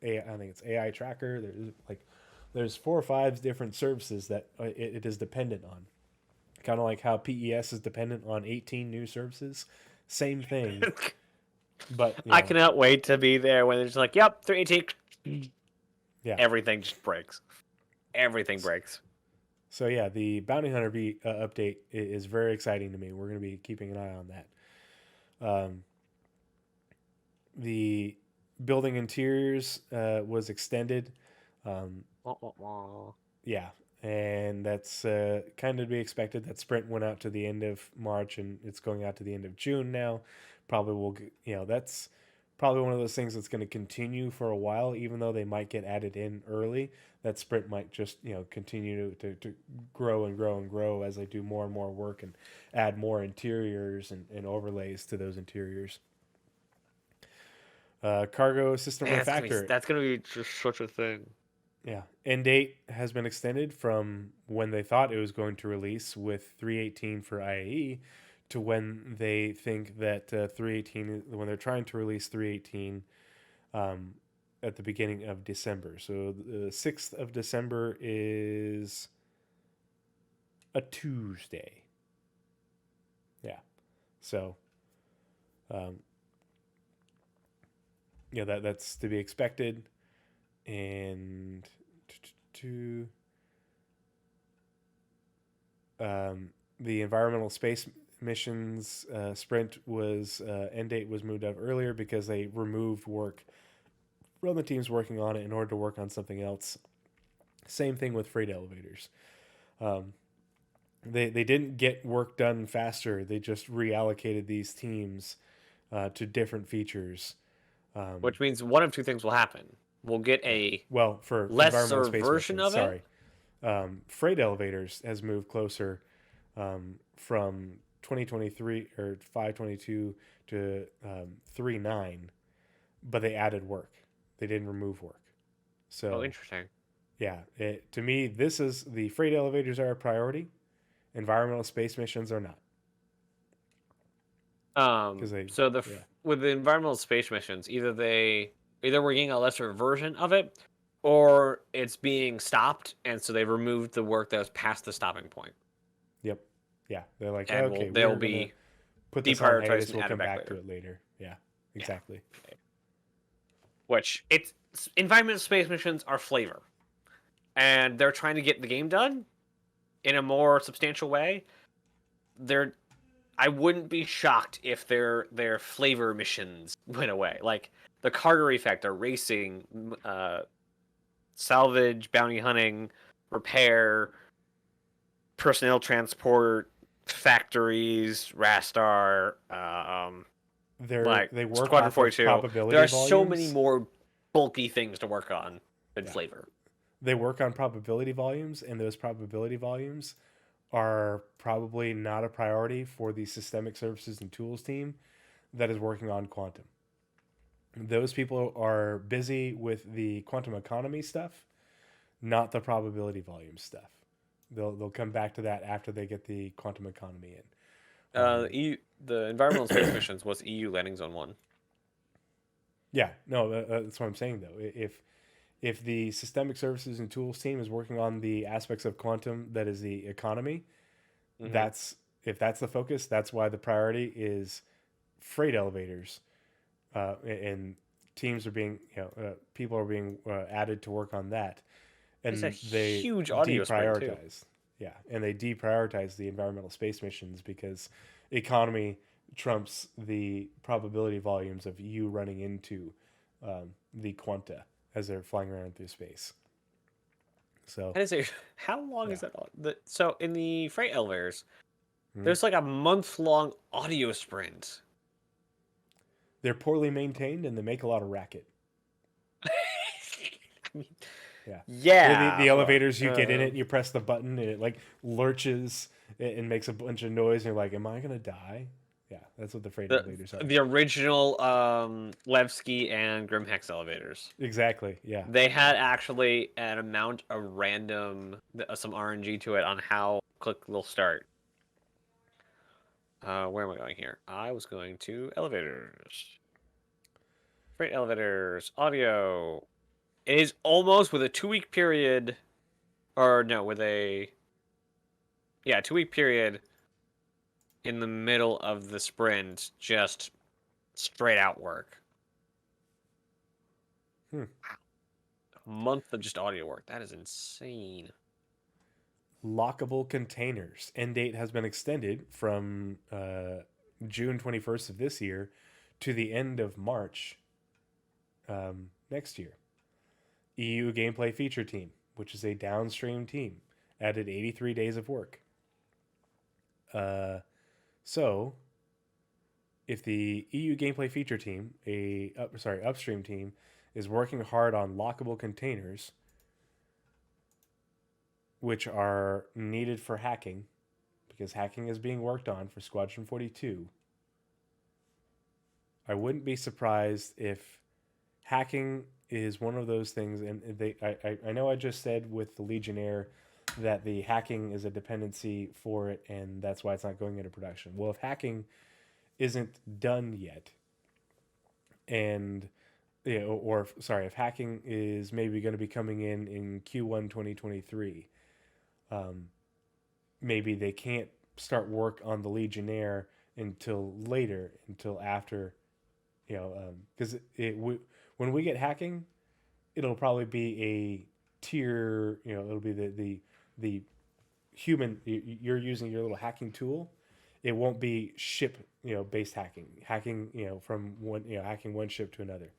AI, I think it's AI tracker. There's 4 or 5 different services that it is dependent on. Kind of like how PES is dependent on 18 new services. Same thing. But I cannot wait to be there when it's like, yep, 318. Yeah. Everything just breaks. Everything breaks. So yeah, the Bounty Hunter V update is very exciting to me. We're going to be keeping an eye on that. The building interiors was extended. Yeah, and that's kind of to be expected. That sprint went out to the end of March, and it's going out to the end of June now. Probably will, that's probably one of those things that's going to continue for a while, even though they might get added in early. That sprint might just, continue to grow and grow and grow as they do more and more work and add more interiors and overlays to those interiors. Cargo system refactor. That's going to be just such a thing. Yeah. End date has been extended from when they thought it was going to release with 318 for IAE to when they think that 318, when they're trying to release 318 at the beginning of December. So the 6th of December is a Tuesday. Yeah. So, that's to be expected. And the environmental space missions sprint was end date was moved up earlier because they removed work from the teams working on it in order to work on something else. Same thing with freight elevators. They didn't get work done faster. They just reallocated these teams to different features. Which means one of two things will happen. We'll get a for lesser version missions, of it. Freight elevators has moved closer from 2023 or 522 to 39, but they added work. They didn't remove work. So interesting. Yeah, to me, this is the freight elevators are a priority. Environmental space missions are not. With the environmental space missions, either we're getting a lesser version of it, or it's being stopped, and so they removed the work that was past the stopping point. Yep. Yeah, they're like, and okay, they'll be put this on hiatus. We'll come back to it later. Yeah, exactly. Yeah. Okay. Which environmental space missions are flavor, and they're trying to get the game done in a more substantial way. I wouldn't be shocked if their flavor missions went away. Like the cargo effect, racing, salvage, bounty hunting, repair, personnel transport, factories, Rastar, they work Squadron off 42. Of probability there are volumes. so many more bulky things to work on than flavor. They work on probability volumes, and those probability volumes are probably not a priority for the systemic services and tools team that is working on quantum. Those people are busy with the quantum economy stuff, not the probability volume stuff. They'll come back to that after they get the quantum economy in. The environmental space missions was EU landing zone 1. Yeah, no, that's what I'm saying though. If the systemic services and tools team is working on the aspects of quantum that is the economy, Mm-hmm. that's if that's the focus. That's why the priority is freight elevators, and teams are being people are being added to work on that, It's a and they huge audio sprint too. deprioritize. Yeah, and they deprioritize the environmental space missions because economy trumps the probability volumes of you running into the quanta as they're flying around through space. So And it's how long is yeah. that? So in the freight elevators, Mhm. there's like a month-long audio sprint. They're poorly maintained and they make a lot of racket. Yeah. The Yeah. elevators, you get in it and you press the button and it like lurches and makes a bunch of noise and you're like, am I going to die? Yeah, that's what the freight elevators are. The original Levski and Grimhex elevators. Exactly. Yeah. They had actually an amount of some RNG to it on how quick they'll start. Where am I going here? I was going to elevators. Freight elevators. Audio. It is almost with a 2-week period. Or no, with a... Yeah, 2-week period in the middle of the sprint. Just straight out work. Hmm. A month of just audio work. That is insane. Lockable containers. End date has been extended from June 21st of this year to the end of March next year. EU gameplay feature team, which is a downstream team, added 83 days of work. So, if the EU gameplay feature team, upstream team, is working hard on lockable containers, which are needed for hacking, because hacking is being worked on for Squadron 42, I wouldn't be surprised if hacking is one of those things. And I know I just said with the Legionnaire that the hacking is a dependency for it, and that's why it's not going into production. Well, if hacking isn't done yet, and if hacking is maybe going to be coming in Q1 2023, maybe they can't start work on the Legionnaire until after, because when we get hacking, it'll probably be a tier, it'll be the human, you're using your little hacking tool. It won't be ship, based hacking, from one, hacking one ship to another.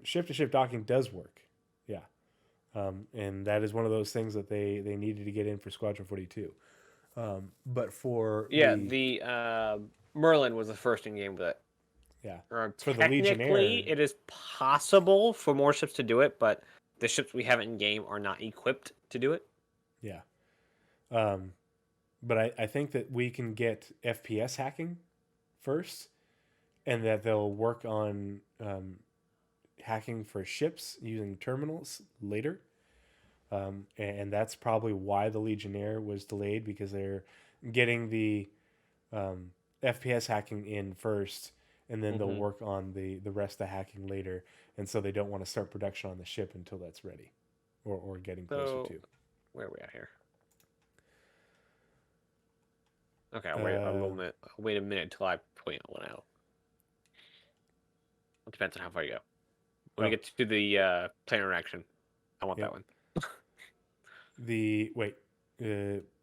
Ship to ship docking does work. Yeah. And that is one of those things that they needed to get in for Squadron 42. But for the Merlin was the first in game with it. Yeah. For the Legionnaire, it is possible for more ships to do it, but the ships we have in game are not equipped to do it. Yeah. But I think that we can get FPS hacking first, and that they'll work on hacking for ships using terminals later. And that's probably why the Legionnaire was delayed, because they're getting the FPS hacking in first, and then they'll work on the rest of the hacking later. And so they don't want to start production on the ship until that's ready, or getting closer to. Where are we at here? Okay, I'll wait a little minute. I'll wait a minute until I point one out. It depends on how far you go. When we get to the player interaction, I want that one.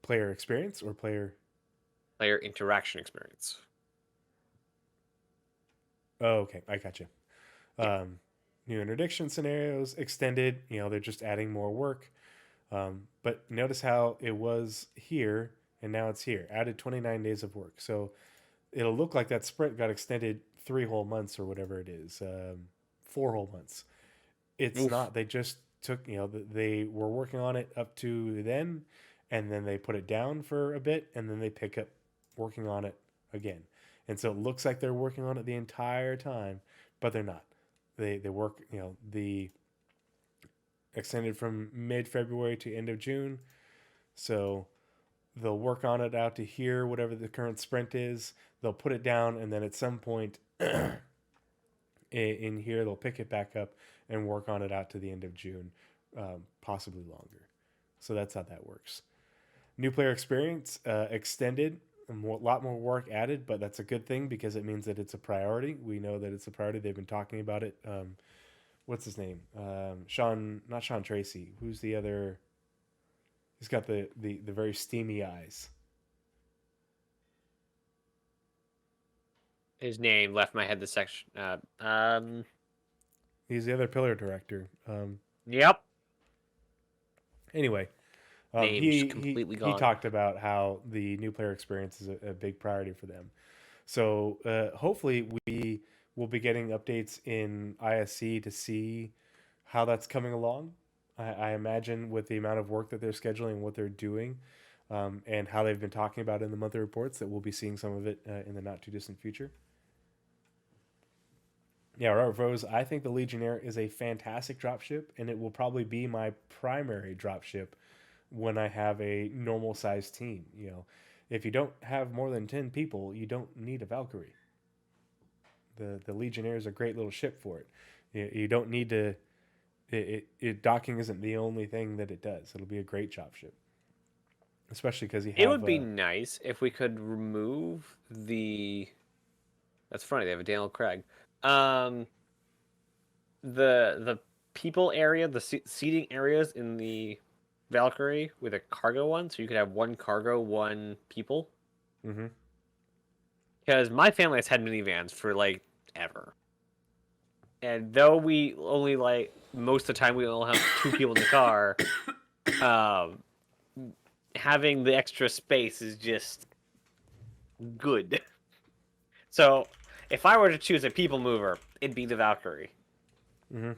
Player experience or player interaction experience. Oh, okay, I got you. New interdiction scenarios extended. They're just adding more work. But notice how it was here and now it's here. Added 29 days of work. So it'll look like that sprint got extended 3 whole months or whatever it is, 4 whole months. It's not. They just took, they were working on it up to then, and then they put it down for a bit, and then they pick up working on it again. And so it looks like they're working on it the entire time, but they're not. They work, the extended from mid-February to end of June. So they'll work on it out to here, whatever the current sprint is. They'll put it down, and then at some point in here, they'll pick it back up and work on it out to the end of June, possibly longer. So that's how that works. New player experience extended, a lot more work added, but that's a good thing because it means that it's a priority. We know that it's a priority. They've been talking about it. What's his name? Not Sean Tracy. Who's the other? He's got the very steamy eyes. His name left my head this section. He's the other pillar director. Yep. Anyway, Name's completely gone. He talked about how the new player experience is a big priority for them. So hopefully we will be getting updates in ISC to see how that's coming along. I imagine with the amount of work that they're scheduling and what they're doing, and how they've been talking about it in the monthly reports, that we'll be seeing some of it in the not too distant future. Yeah, Robert Rose, I think the Legionnaire is a fantastic dropship, and it will probably be my primary dropship when I have a normal sized team. You know, if you don't have more than 10 people, you don't need a Valkyrie. The Legionnaire is a great little ship for it. You don't need to. Docking isn't the only thing that it does. It'll be a great dropship, especially because you have. It would be nice if we could remove the. That's funny. They have a Daniel Craig. The people area, the seating areas in the Valkyrie with a cargo one, so you could have one cargo, one people. Mm-hmm. Because my family has had minivans for like ever, and though we only like most of the time we only have 2 people in the car, having the extra space is just good. So if I were to choose a people mover, it'd be the Valkyrie. Mm-hmm.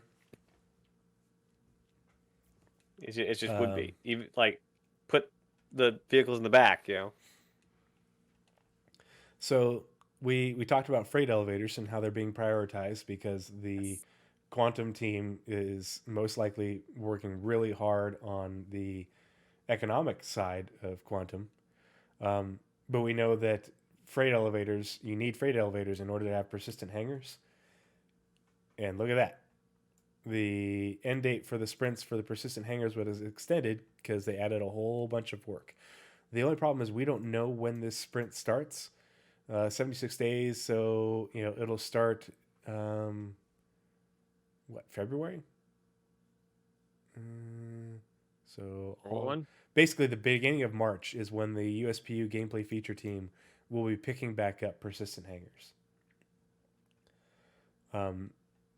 It just would be. Even like put the vehicles in the back, you know. So we talked about freight elevators and how they're being prioritized because the Quantum team is most likely working really hard on the economic side of Quantum. But we know that you need freight elevators in order to have persistent hangars. And look at that. The end date for the sprints for the persistent hangars was extended because they added a whole bunch of work. The only problem is we don't know when this sprint starts. 76 days, so it'll start February? Basically the beginning of March is when the USPU gameplay feature team will be picking back up persistent hangars.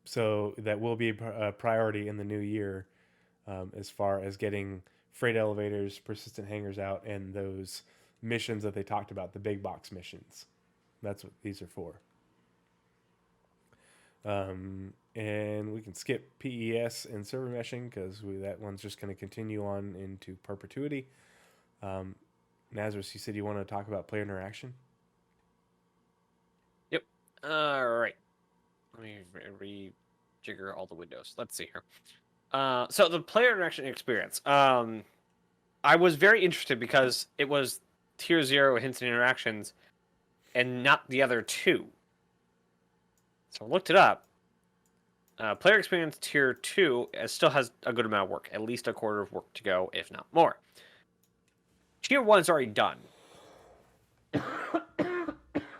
So that will be a priority in the new year, as far as getting freight elevators, persistent hangars out, and those missions that they talked about, the big box missions. That's what these are for. And we can skip PES and server meshing because that one's just going to continue on into perpetuity. Nazeris, you said you want to talk about player interaction? Yep. All right. Let me rejigger all the windows. Let's see here. So the player interaction experience. I was very interested because it was tier 0 hints and interactions and not the other 2. So I looked it up. Player experience tier 2 still has a good amount of work, at least a quarter of work to go, if not more. Tier 1 is already done.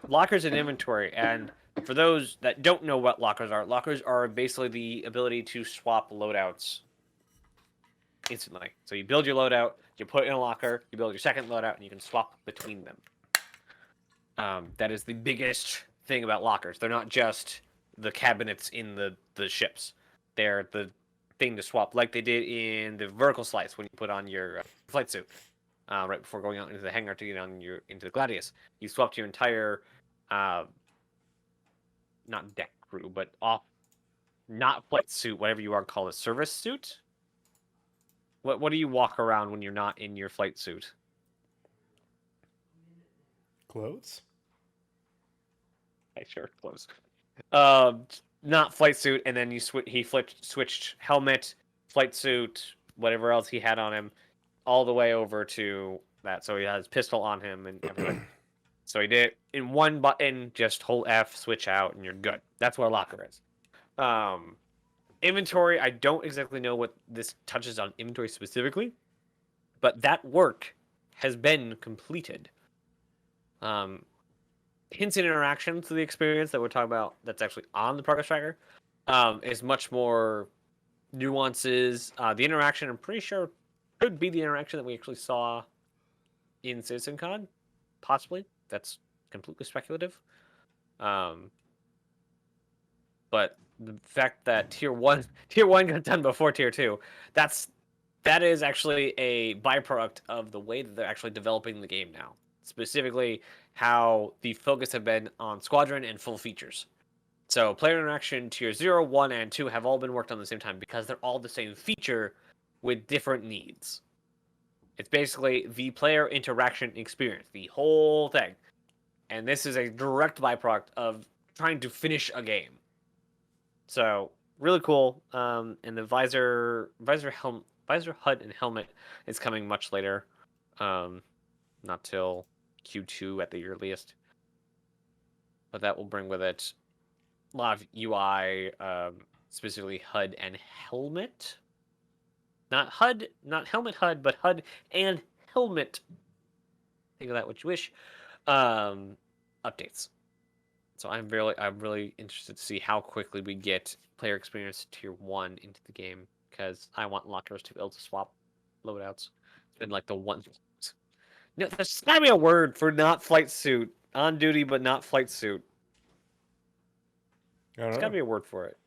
Lockers and inventory, and for those that don't know what lockers are basically the ability to swap loadouts instantly. So you build your loadout, you put it in a locker, you build your second loadout, and you can swap between them. That is the biggest thing about lockers. They're not just the cabinets in the ships. They're the thing to swap, like they did in the vertical slice when you put on your flight suit right before going out into the hangar to get on into the Gladius. You swapped your entire not deck crew, but not flight suit, whatever you want to call it, service suit. What do you walk around when you're not in your flight suit? Clothes? Sure, clothes. Not flight suit, and then he switched helmet, flight suit, whatever else he had on him, all the way over to that. So he has pistol on him and everything. So he did it in one button, just hold F, switch out, and you're good. That's what a locker is. Inventory, I don't exactly know what this touches on inventory specifically, but that work has been completed. Hints and interaction to the experience that we're talking about that's actually on the progress tracker is much more nuances. The interaction, I'm pretty sure, could be the interaction that we actually saw in CitizenCon, possibly. That's completely speculative. But the fact that tier one got done before tier 2, that is actually a byproduct of the way that they're actually developing the game now. Specifically, how the focus have been on Squadron and full features. So player interaction tier 0, 1, and 2 have all been worked on at the same time because they're all the same feature with different needs. It's basically the player interaction experience, the whole thing. And this is a direct byproduct of trying to finish a game. So really cool. And the visor, HUD, and helmet is coming much later. Not till Q2 at the earliest. But that will bring with it a lot of UI, specifically HUD and helmet. Not HUD, not helmet HUD, but HUD and helmet. Think of that what you wish. Updates. So I'm really interested to see how quickly we get player experience tier 1 into the game, because I want lockers to be able to swap loadouts. It's been like the one. No, there's gotta be a word for not flight suit. On duty, but not flight suit. There's gotta be a word for it.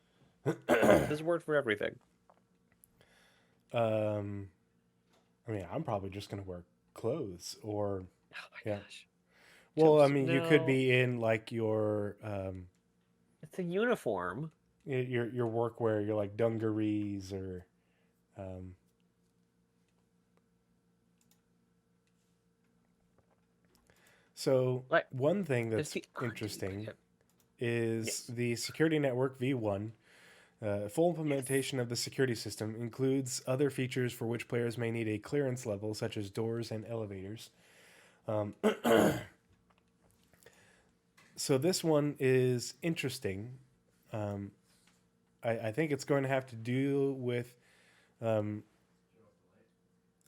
There's a word for everything. I mean, I'm probably just gonna wear clothes, or Oh my gosh. Well, I mean, you could be in like your it's a uniform. Your workwear, your like dungarees or So Like, one thing that's interesting is the security network V1. Full implementation of the security system includes other features for which players may need a clearance level, such as doors and elevators. So this one is interesting. I think it's going to have to do with a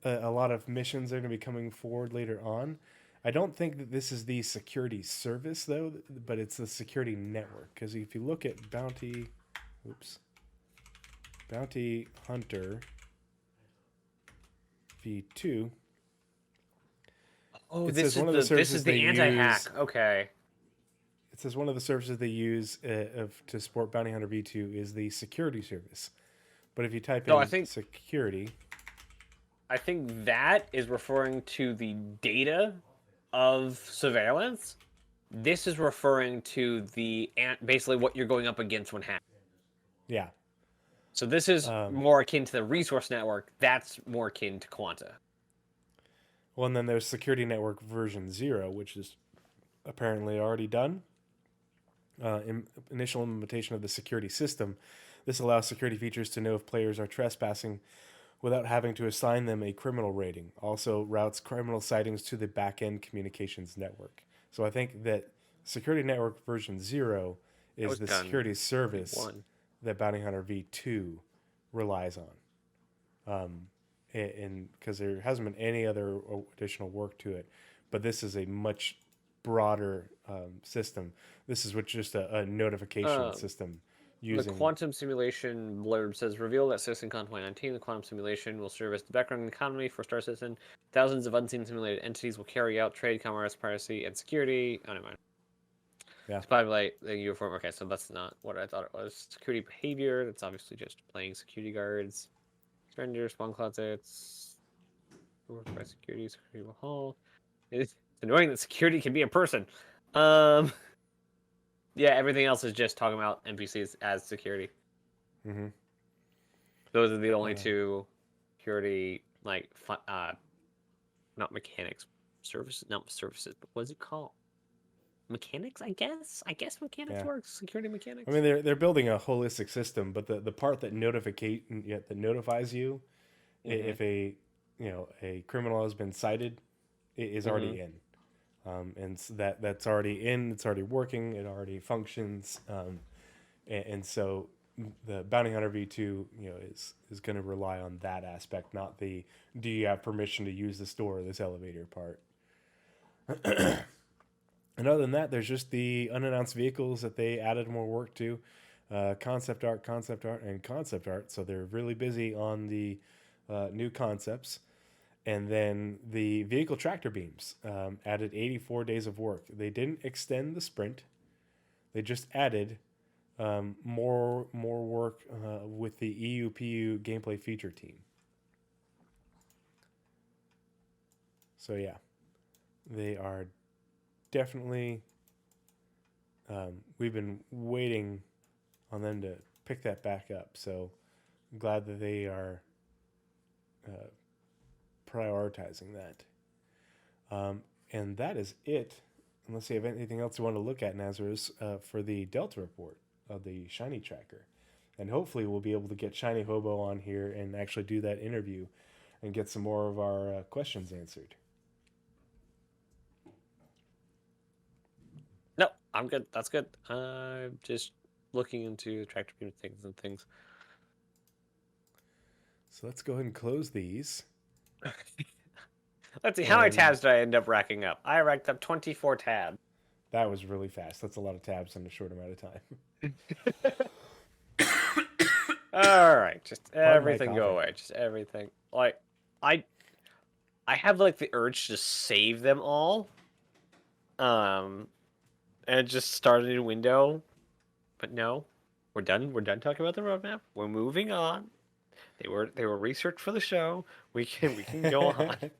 lot of missions that are going to be coming forward later on. I don't think that this is the security service, though, but it's the security network. Because if you look at Bounty Hunter V2. Oh, this is the anti-hack. Okay. It says one of the services they use to support Bounty Hunter V2 is the security service. But if you type in security... I think that is referring to the data of surveillance. This is referring to the basically what you're going up against when hacked. Yeah. So this is more akin to the resource network. That's more akin to Quanta. Well, and then there's Security Network version 0, which is apparently already done. Initial implementation of the security system. This allows security features to know if players are trespassing without having to assign them a criminal rating. Also routes criminal sightings to the back-end communications network. So I think that Security Network version 0 is the security service that Bounty Hunter V2 relies on. And because there hasn't been any other additional work to it. But this is a much broader system. This is just a notification system. The quantum simulation blurb says, reveal that CitizenCon 2019, the quantum simulation will serve as the background economy for Star Citizen. Thousands of unseen simulated entities will carry out trade, commerce, piracy, and security. Oh, never mind. Yeah. It's probably like the uniform. Okay, so that's not what I thought it was. Security behavior, that's obviously just playing security guards. Surrender, spawn closets. Security hall. It's annoying that security can be a person. Yeah, everything else is just talking about NPCs as security. Mm-hmm. Those are the only two security, like, not mechanics, services, not services, but what's it called? Mechanics, I guess. I guess mechanics works. Security mechanics. I mean, they're building a holistic system, but the part that notifies you if a a criminal has been cited, it is Mm-hmm. already in. And so that's already in. It's already working. It already functions. And so the Bounty Hunter V2, is going to rely on that aspect, not the do you have permission to use the store or this elevator part. And other than that, there's just the unannounced vehicles that they added more work to, concept art, and concept art. So they're really busy on the new concepts. And then the vehicle tractor beams added 84 days of work. They didn't extend the sprint. They just added more work with the EUPU gameplay feature team. So yeah, they are definitely. We've been waiting on them to pick that back up. So I'm glad that they are uh, prioritizing that. And that is it. Unless you have anything else you want to look at, Nazaris, for the Delta report of the Shinytracker. And hopefully we'll be able to get Shiny Hobo on here and actually do that interview and get some more of our questions answered. No, I'm good. That's good. I'm just looking into tractor beam things. So let's go ahead and close these. Let's see, how many tabs did I end up racking up? I racked up 24 tabs. That was really fast. That's a lot of tabs in a short amount of time. All right, just Pardon my everything go coughing. away. Just everything. Like, I have like the urge to save them all, and just start a new window. But no, we're done. We're done talking about the roadmap. We're moving on. They were research for the show. We can go on.